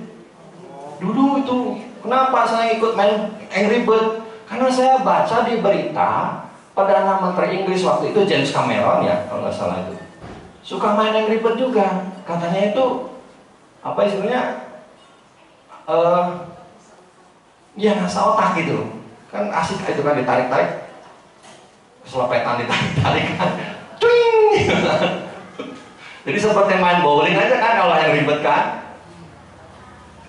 Dulu itu. Kenapa saya ikut main Angry Bird? Karena saya baca di berita Perdana Menteri Inggris waktu itu James Cameron ya kalau nggak salah itu suka main Angry Bird juga. Katanya itu apa istilahnya? Ya ngasah otak gitu. Kan asik itu kan ditarik-tarik. Selepetan ditarik-tarik kan, twing. Jadi seperti main bowling aja kan kalau yang ribet kan.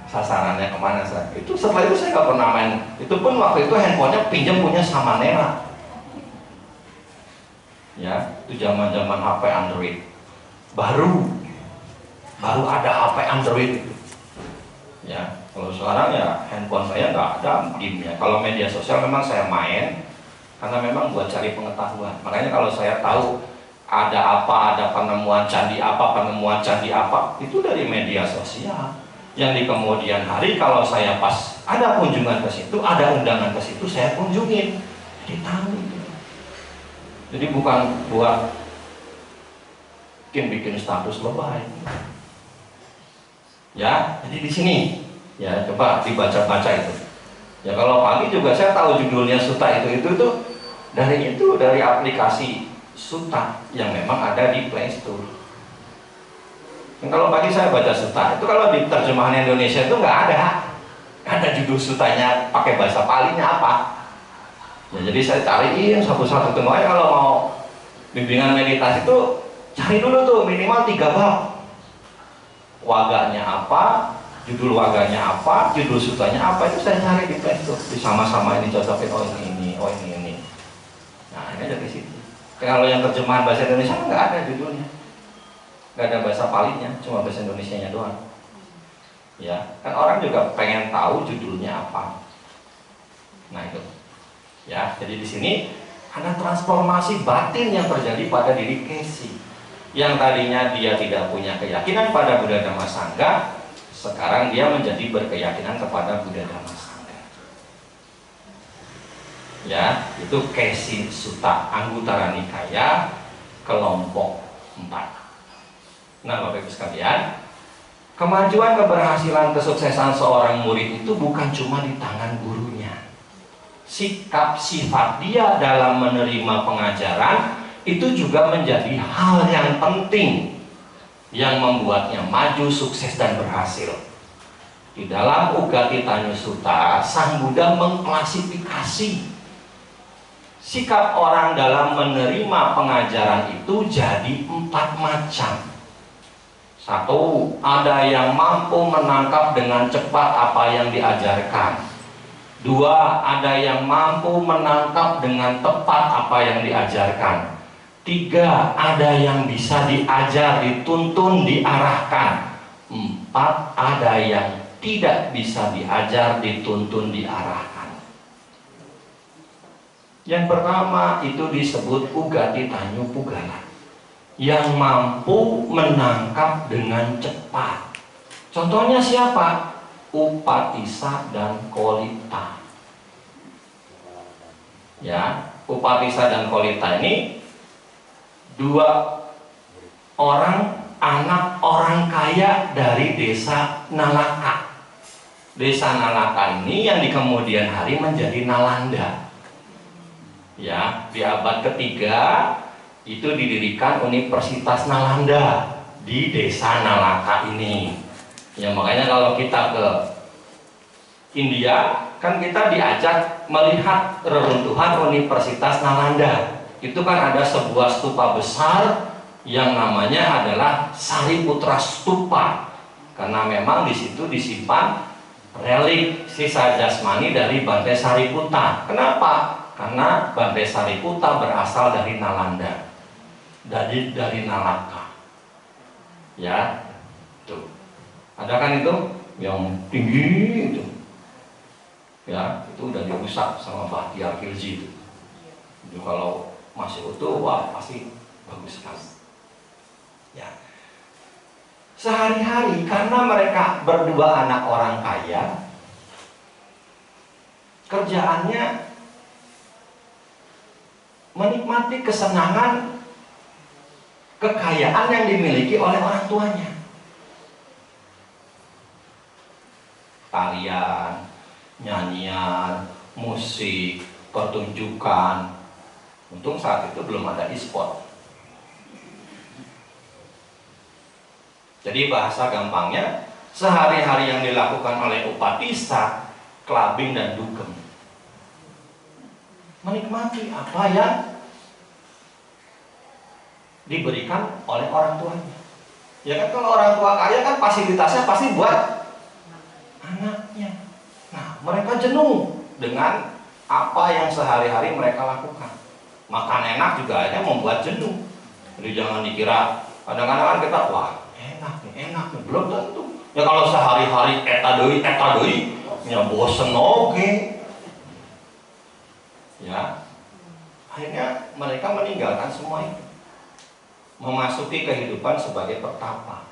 Sasarannya kemana saya? Itu setelah itu saya nggak pernah main. Itu pun waktu itu handphonenya pinjam punya Samanera. Ya, itu zaman-zaman HP Android. Baru ada HP Android itu. Ya, kalau sekarang ya handphone saya nggak ada game-nya. Kalau media sosial memang saya main. Karena memang buat cari pengetahuan. Makanya kalau saya tahu ada apa, ada penemuan candi apa, itu dari media sosial. Yang di kemudian hari kalau saya pas ada kunjungan ke situ, ada undangan ke situ, saya kunjungin. Jadi tahu. Jadi bukan buat bikin status lebay. Ya, jadi di sini ya coba dibaca-baca itu. Ya kalau pagi juga saya tahu judulnya sutta itu dari aplikasi sutta yang memang ada di Play Store. Dan kalau pagi saya baca sutta itu kalau di terjemahan Indonesia itu nggak ada judul suttanya pakai bahasa Palinya apa. Ya, jadi saya cariin satu-satu tengok kalau mau bimbingan meditasi itu cari dulu tuh minimal 3 bab. Waganya apa, judul waganya apa, judul suttanya apa, itu saya cari di Play Store. Sama-sama ini cocokin, oh ini. aja di situ. Kalau yang terjemahan bahasa Indonesia nggak ada judulnya, nggak ada bahasa palingnya, cuma bahasa Indonesianya doang. Ya, kan orang juga pengen tahu judulnya apa. Nah itu, ya. Jadi di sini ada transformasi batin yang terjadi pada diri Casey. Yang tadinya dia tidak punya keyakinan pada Buddha Dhamma Sangha, sekarang dia menjadi berkeyakinan kepada Buddha Dhamma Sangha. Ya, itu Casey Sutta Anguttara Nikaya kelompok 4. Nah, Bapak Ibu sekalian, kemajuan, keberhasilan, kesuksesan seorang murid itu bukan cuma di tangan gurunya. Sikap sifat dia dalam menerima pengajaran itu juga menjadi hal yang penting yang membuatnya maju, sukses, dan berhasil. Di dalam Ugatitanya Sutta, Sang Buddha mengklasifikasi sikap orang dalam menerima pengajaran itu jadi 4 macam. 1, ada yang mampu menangkap dengan cepat apa yang diajarkan. 2, ada yang mampu menangkap dengan tepat apa yang diajarkan. 3, ada yang bisa diajar, dituntun, diarahkan. 4, ada yang tidak bisa diajar, dituntun, diarahkan. Yang pertama itu disebut Ugatitanya Pugala, yang mampu menangkap dengan cepat. Contohnya siapa? Upatissa dan Kolita. Ya, Upatissa dan Kolita ini 2 orang anak orang kaya dari desa Nalaka. Desa Nalaka ini yang di kemudian hari menjadi Nalanda. Ya, di abad ketiga itu didirikan Universitas Nalanda di desa Nalaka ini. Ya, makanya kalau kita ke India kan kita diajak melihat reruntuhan Universitas Nalanda. Itu kan ada sebuah stupa besar yang namanya adalah Sariputra Stupa, karena memang di situ disimpan relik sisa jasmani dari Bante Sariputta. Kenapa? Karena Bante Sariputta berasal dari Nalanda, dari Nalaka. Ya, tuh. Ada kan itu yang tinggi itu. Ya, itu udah dirusak sama Bhatiar Khilji itu. Jadi kalau masih utuh, wah pasti bagus sekali. Ya. Sehari-hari karena mereka berdua anak orang kaya, kerjaannya menikmati kesenangan kekayaan yang dimiliki oleh orang tuanya. Tarian, nyanyian, musik, pertunjukan. Untung saat itu belum ada e-sport. Jadi bahasa gampangnya, sehari-hari yang dilakukan oleh Upatissa, clubbing dan dugem. Menikmati apa yang diberikan oleh orang tuanya. Ya kan, kalau orang tua kaya kan fasilitasnya pasti buat anaknya. Nah, mereka jenuh dengan apa yang sehari-hari mereka lakukan. Makan enak juga aja membuat jenuh. Jadi jangan dikira, kadang-kadang kita, wah enak nih, belum tentu. Ya kalau sehari-hari eta deui, ya bosen oke. Ya, akhirnya mereka meninggalkan semua itu, memasuki kehidupan sebagai pertapa.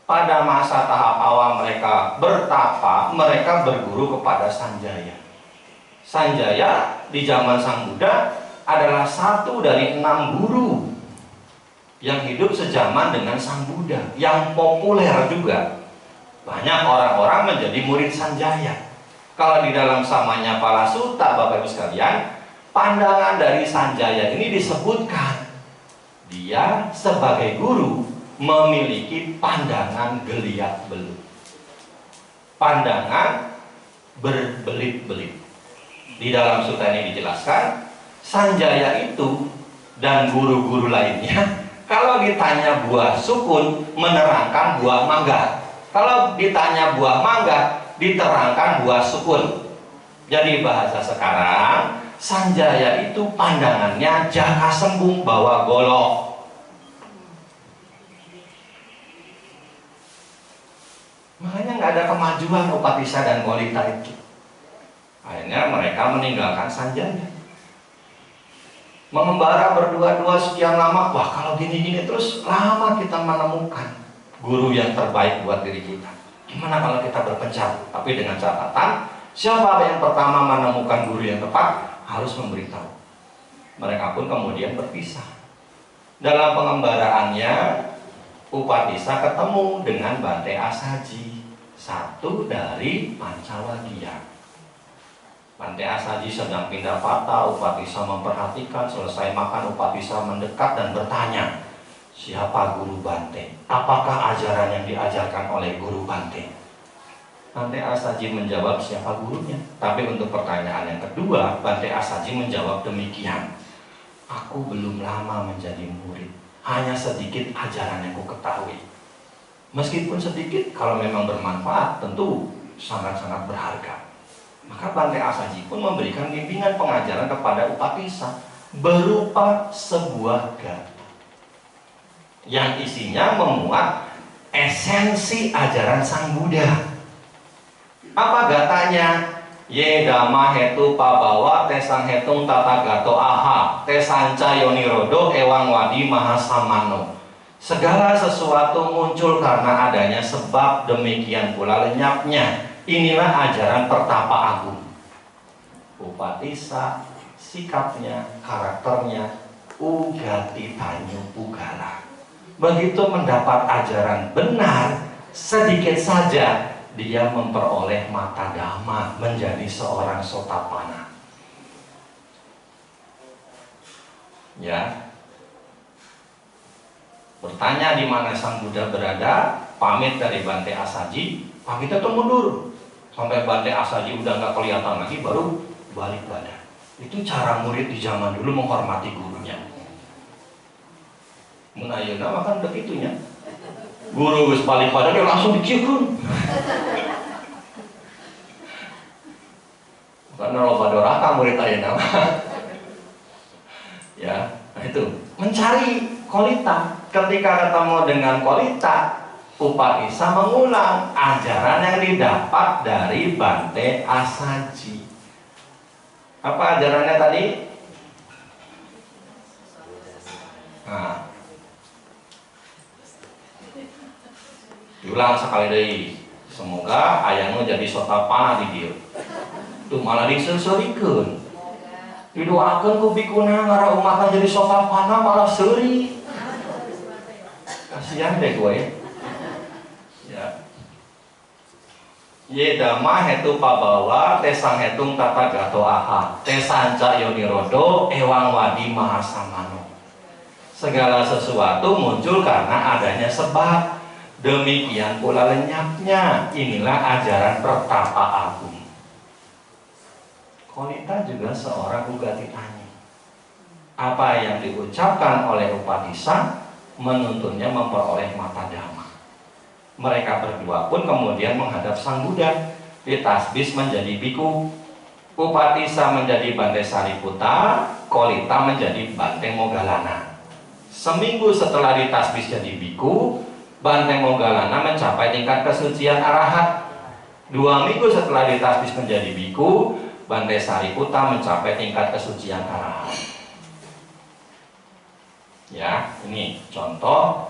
Pada masa tahap awal mereka bertapa, mereka berguru kepada Sanjaya. Sanjaya di zaman Sang Buddha adalah satu dari 6 guru yang hidup sejaman dengan Sang Buddha, yang populer juga. Banyak orang-orang menjadi murid Sanjaya. Kalau di dalam Samanyapala Sutta, Bapak Ibu sekalian, pandangan dari Sanjaya ini disebutkan dia sebagai guru memiliki pandangan geliat belut, pandangan berbelit-belit. Di dalam sutta ini dijelaskan, Sanjaya itu dan guru-guru lainnya kalau ditanya buah sukun menerangkan buah mangga, kalau ditanya buah mangga diterangkan buah sukun. Jadi bahasa sekarang, Sanjaya itu pandangannya jaka sembung bawa golok. Makanya nggak ada kemajuan Upatissa dan Kolita itu. Akhirnya mereka meninggalkan Sanjaya. Mengembara berdua-dua sekian lama, wah kalau gini-gini terus lama kita menemukan guru yang terbaik buat diri kita. Gimana kalau kita berpencar? Tapi dengan catatan, siapa yang pertama menemukan guru yang tepat harus memberitahu. Mereka pun kemudian berpisah. Dalam pengembaraannya, Upatissa ketemu dengan Bante Asaji, satu dari Pancawagya. Bante Asaji sedang pindah patah, Upatissa memperhatikan. Selesai makan, Upatissa mendekat dan bertanya, siapa guru Bante? Apakah ajaran yang diajarkan oleh guru Bante? Bante Asaji menjawab siapa gurunya. Tapi untuk pertanyaan yang kedua, Bante Asaji menjawab demikian, aku belum lama menjadi murid, hanya sedikit ajaran yang ku ketahui. Meskipun sedikit, kalau memang bermanfaat, tentu sangat-sangat berharga. Maka Bante Asaji pun memberikan bimbingan pengajaran kepada Upatissa berupa sebuah gata yang isinya memuat esensi ajaran Sang Buddha. Apa gatanya? Ye dhamma hetu pabawa tesang hetung tata gato aha tesanca yonirodo ewang wadi mahasamano. Segala sesuatu muncul karena adanya sebab, demikian pula lenyapnya. Inilah ajaran Pertapa Agung. Upatissa, sikapnya, karakternya ugati tanyu pugala. Begitu mendapat ajaran benar, sedikit saja dia memperoleh mata dhamma, menjadi seorang sotapana. Ya. Bertanya di mana Sang Buddha berada, pamit dari Bante Asaji, pamitnya tuh mundur. Sampai Bante Asaji udah nggak kelihatan lagi, baru balik badan. Itu cara murid di zaman dulu menghormati gurunya. Menayana makan begitunya. Guru wis balik badan, dia langsung dikirun. Karena lo badoraka murid ayana. Ya, nah itu mencari Kolita. Ketika ketemu dengan Kolita, Upatissa mengulang ajaran yang didapat dari Bante Asaji. Apa ajarannya tadi? Nah, diulang sekali lagi. Semoga ayahmu jadi sotapana di dia. Tuh malah disesurikeun. Didoakeun ku bikuna ngara umatna jadi sotapana malah seuri. Kasihan deh gue. Ya. Ye dhamma hetu pabawa tesang hetung tata gato aha tesanca yonirodo ewang wadi mahasamano. Segala sesuatu muncul karena adanya sebab, demikian pula lenyapnya. Inilah ajaran Pertapa Agung. Kolita juga seorang ugati tani. Apa yang diucapkan oleh Upatissa menuntunnya memperoleh mata dhamma. Mereka berdua pun kemudian menghadap Sang Buddha, ditasbis menjadi biku. Upatissa menjadi Bante Sariputta, Kolita menjadi Bante Moggallana. Seminggu setelah ditasbis jadi biku, Bante Moggallana mencapai tingkat kesucian arahat. 2 minggu setelah ditasbis menjadi biku, Bante Sariputta mencapai tingkat kesucian arahat. Ya, ini contoh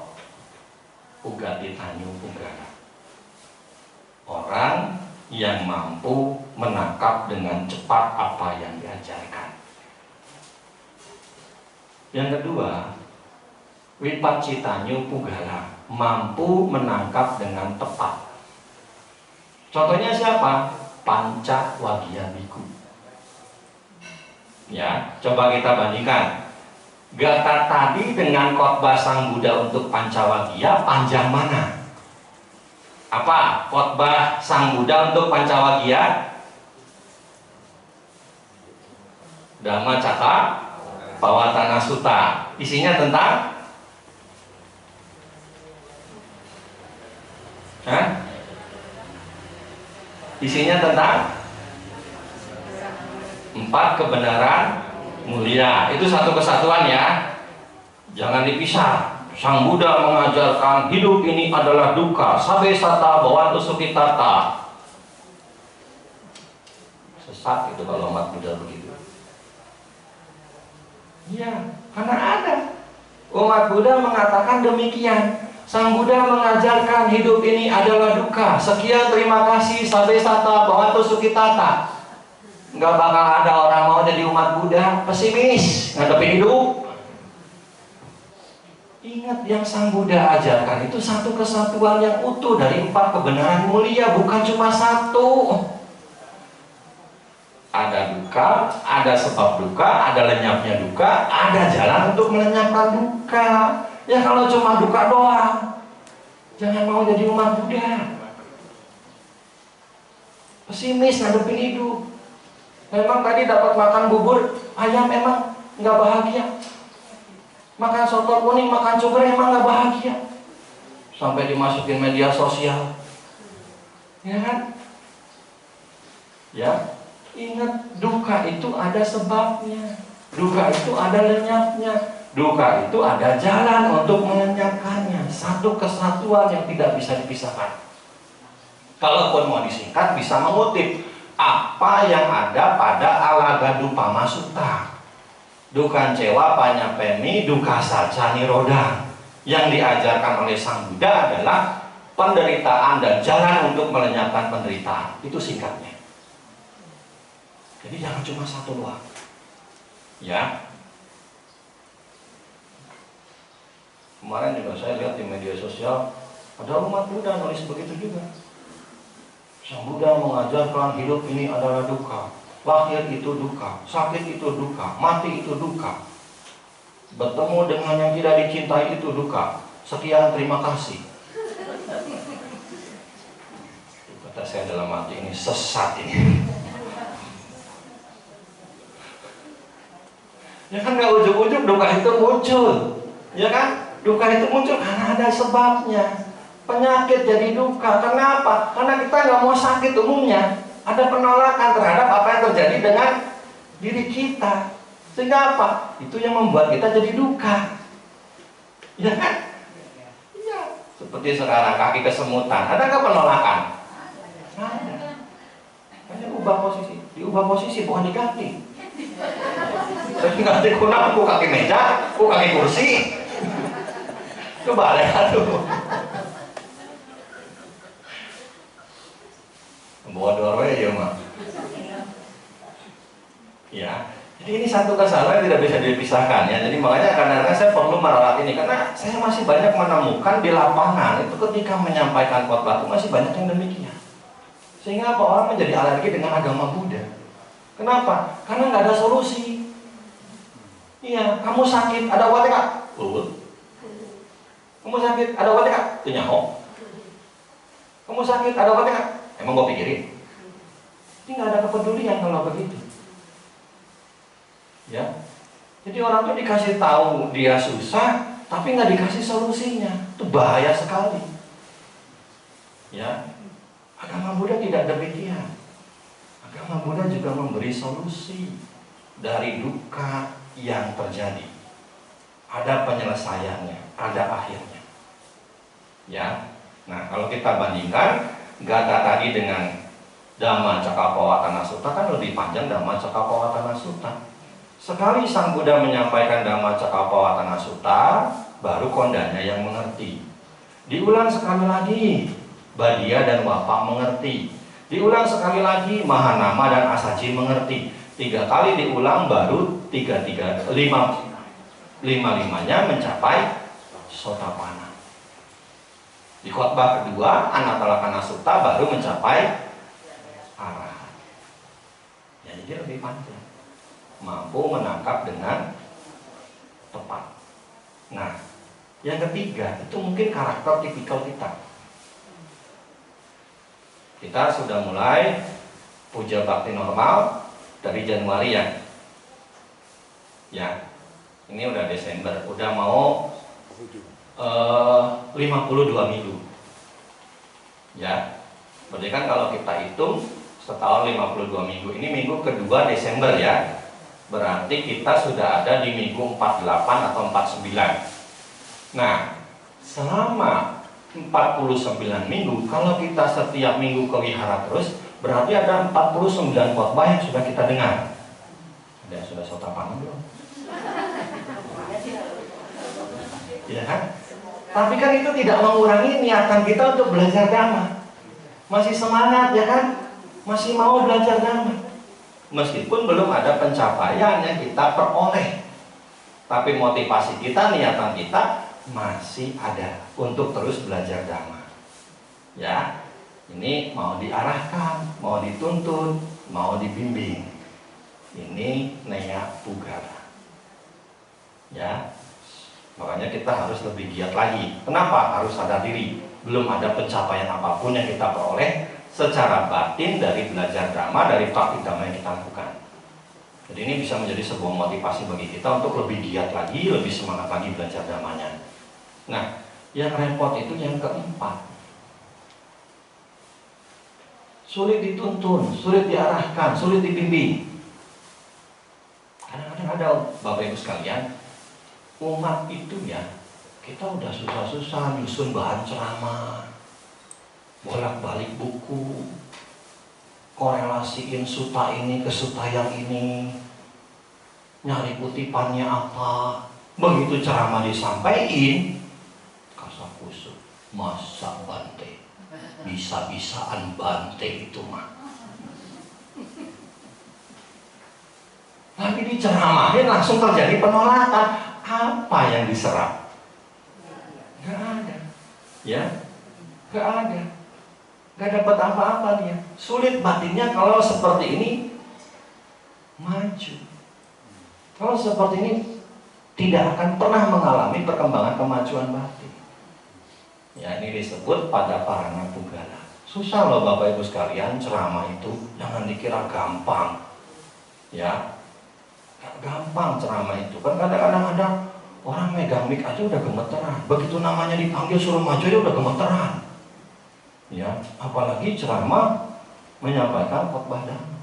ugati tanyu pugala. Orang yang mampu menangkap dengan cepat apa yang diajarkan. Yang kedua, wipaccitanyu pugala, mampu menangkap dengan tepat. Contohnya siapa? Pancawagya Bhikkhu. Ya, coba kita bandingkan. Gata tadi dengan khotbah Sang Buddha untuk Pancawagya panjang mana? Apa khotbah Sang Buddha untuk Pancawagya? Dhammacakkappavattana Sutta. Isinya tentang Isinya tentang 4 kebenaran mulia. Itu satu kesatuan ya. Jangan dipisah. Sang Buddha mengajarkan hidup ini adalah duka, sabesata bhavantu sukhitata. Sesat itu kalau umat Buddha begitu. Ya, karena ada umat Buddha mengatakan demikian. Sang Buddha mengajarkan hidup ini adalah duka. Sekian, terima kasih, sabesata bhavantu sukhitata. Nggak bakal ada orang mau jadi umat Buddha pesimis ngadepin hidup. Ingat, yang Sang Buddha ajarkan itu satu kesatuan yang utuh dari 4 kebenaran mulia, bukan cuma satu. Ada duka, ada sebab duka, ada lenyapnya duka, ada jalan untuk melenyapkan duka. Ya kalau cuma duka doang, jangan mau jadi umat Buddha. Pesimis ngadepin hidup. Memang tadi dapat makan bubur ayam emang nggak bahagia. Makan soto kuning, makan cukur emang nggak bahagia. Sampai dimasukin media sosial, ya kan? Ya, ingat, duka itu ada sebabnya, duka itu ada lenyapnya, duka itu ada jalan untuk melenyapkannya. Satu kesatuan yang tidak bisa dipisahkan. Kalaupun mau disingkat, bisa mengutip apa yang ada pada Alagaddupama Sutta. Dukan cewa panyapeni duka saca niroda. Yang diajarkan oleh Sang Buddha adalah penderitaan dan jalan untuk melenyapkan penderitaan. Itu singkatnya. Jadi jangan cuma satu doang. Ya. Kemarin juga saya lihat di media sosial ada umat Buddha nulis begitu juga. Sang Buddha mengajarkan hidup ini adalah duka. Lahir itu duka, sakit itu duka, mati itu duka. Bertemu dengan yang tidak dicintai itu duka. Sekian, terima kasih. Kata saya dalam hati, ini sesat ini. Ya kan, gak ujuk-ujuk duka itu muncul. Ya kan, duka itu muncul karena ada sebabnya. Penyakit jadi duka. Kenapa? Karena kita gak mau sakit umumnya. Ada penolakan terhadap apa yang terjadi dengan diri kita. Sehingga apa? Itu yang membuat kita jadi duka. Ya kan? Iya. Seperti sekarang kaki kesemutan. Ada nggak penolakan? Ada. Hanya ubah posisi. Diubah posisi bukan diganti. Tapi ganti kunang, ku kaki meja, ku kaki kursi. Coba lihat tuh. Bodoh ya mah. Ya, jadi ini satu kesalahan yang tidak bisa dipisahkan ya. Jadi makanya karena saya perlu merawat ini karena saya masih banyak menemukan di lapangan itu ketika menyampaikan khotbah itu masih banyak yang demikian. Sehingga apa, orang menjadi alergi dengan agama Buddha. Kenapa? Karena nggak ada solusi. Iya, kamu sakit, ada obatnya nggak? Kamu sakit, ada obatnya nggak? Nyaho. Kamu sakit, ada obatnya nggak? Emang gue pikirin. Ini nggak ada kepedulian kalau begitu. Ya, jadi orang tuh dikasih tahu dia susah, tapi nggak dikasih solusinya. Itu bahaya sekali. Ya, agama Buddha tidak demikian. Agama Buddha juga memberi solusi dari duka yang terjadi. Ada penyelesaiannya, ada akhirnya. Ya, nah kalau kita bandingkan Gata tadi dengan Dhammacakkappavattana Sutta kan lebih panjang Dhammacakkappavattana Sutta. Sekali Sang Buddha menyampaikan Dhammacakkappavattana Sutta, baru kondanya yang mengerti. Diulang sekali lagi, Badia dan Wapa mengerti. Diulang sekali lagi, Mahanama dan Asaji mengerti. 3 kali diulang baru lima-limanya mencapai Sotapanna. Di khotbah kedua, Anatalakkhana Sutta baru mencapai arahat. Ya, jadi lebih panjang. Mampu menangkap dengan tepat. Nah, yang ketiga, itu mungkin karakter tipikal kita. Kita sudah mulai puja bakti normal dari Januari ya. Ya, ini udah Desember, udah mau 52 minggu. Ya, berarti kan kalau kita hitung 1 setahun 52 minggu. Ini minggu kedua Desember ya. Berarti kita sudah ada di minggu 48 atau 49. Nah, selama 49 minggu, kalau kita setiap minggu ke wihara terus, berarti ada 49 khotbah yang sudah kita dengar. Ada yang sudah sota pangan belum? Ya kan? Tapi kan itu tidak mengurangi niatan kita untuk belajar Dhamma. Masih semangat ya kan? Masih mau belajar Dhamma. Meskipun belum ada pencapaian yang kita peroleh, tapi motivasi kita, niatan kita masih ada untuk terus belajar Dhamma. Ya, ini mau diarahkan, mau dituntun, mau dibimbing. Ini Neya Pugala. Ya, makanya kita harus lebih giat lagi. Kenapa? Harus sadar diri. Belum ada pencapaian apapun yang kita peroleh secara batin dari belajar Dhamma, dari praktik Dhamma yang kita lakukan. Jadi ini bisa menjadi sebuah motivasi bagi kita untuk lebih giat lagi, lebih semangat lagi belajar Dhammanya. Nah, yang repot itu yang keempat. Sulit dituntun, sulit diarahkan, sulit dibimbing. Kadang-kadang ada Bapak Ibu sekalian, umat itu ya, kita udah susah-susah nyusun bahan ceramah, bolak-balik buku, korelasiin suta ini ke suta yang ini, nyari kutipannya apa. Begitu ceramah disampaikan, kasakusuk, masa Bante, bisa-bisaan Bante itu mah. Lagi diceramahin langsung terjadi penolakan. Apa yang diserap? Gak ada, ya, gak ada. Gak dapat apa-apa dia. Sulit batinnya kalau seperti ini maju. Kalau seperti ini tidak akan pernah mengalami perkembangan kemajuan batin. Ya, ini disebut pada parana Pugala. Susah loh Bapak Ibu sekalian, ceramah itu jangan dikira gampang. Ya, gak gampang ceramah itu. Kan kadang-kadang ada orang megang mic aja udah gemeteran. Begitu namanya dipanggil suruh maju dia udah gemeteran. Ya, apalagi ceramah menyampaikan khotbah Dhamma.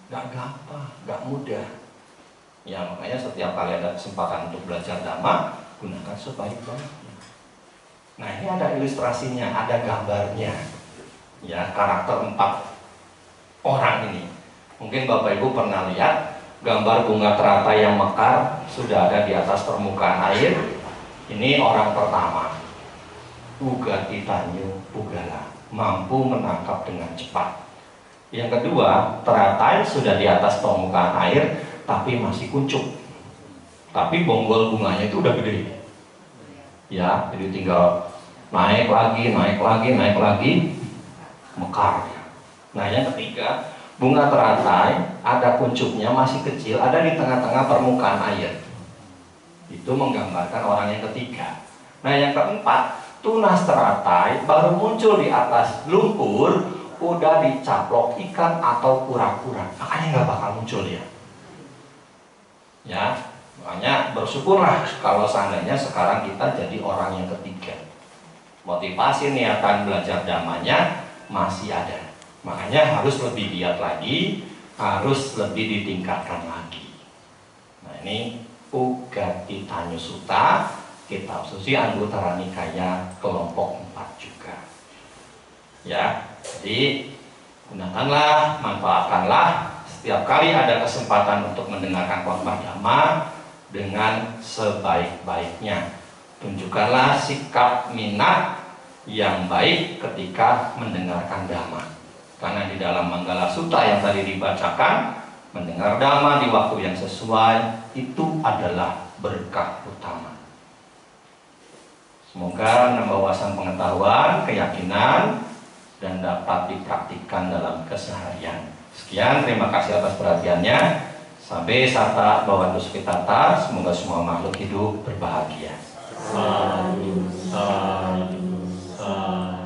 Gak gampang, gak mudah. Ya, makanya setiap kali ada kesempatan untuk belajar Dhamma, gunakan sebaik-baiknya. Nah, ini ada ilustrasinya, ada gambarnya. Ya, karakter 4 orang ini. Mungkin Bapak Ibu pernah lihat gambar bunga teratai yang mekar sudah ada di atas permukaan air. Ini orang pertama, Ugatitanyu Pugala, mampu menangkap dengan cepat. Yang kedua, teratai sudah di atas permukaan air tapi masih kuncup. Tapi bonggol bunganya itu udah gede. Ya, jadi tinggal naik lagi, mekar. Nah, yang ketiga, bunga teratai ada kuncupnya masih kecil, ada di tengah-tengah permukaan air. Itu menggambarkan orang yang ketiga. Nah, yang keempat, tunas teratai baru muncul di atas lumpur, udah dicaplok ikan atau kura-kura, makanya nggak bakal muncul dia. Ya, makanya bersyukurlah kalau seandainya sekarang kita jadi orang yang ketiga. Motivasi niatan belajar Dhammanya masih ada. Makanya harus lebih giat lagi, harus lebih ditingkatkan lagi. Nah, ini Ugatitanyu Sutta, kitab suci Anguttara Nikaya kelompok 4 juga. Ya, jadi gunakanlah, manfaatkanlah setiap kali ada kesempatan untuk mendengarkan khotbah Dhamma dengan sebaik-baiknya. Tunjukkanlah sikap minat yang baik ketika mendengarkan Dhamma. Karena di dalam Manggala Sutta yang tadi dibacakan, mendengar Dhamma di waktu yang sesuai itu adalah berkah utama. Semoga menambah wawasan pengetahuan, keyakinan, dan dapat dipraktikkan dalam keseharian. Sekian, terima kasih atas perhatiannya. Sampai Sata Bhawantu Sukhitata. Semoga semua makhluk hidup berbahagia. Sadu, sadu, sadu.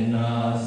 Amen.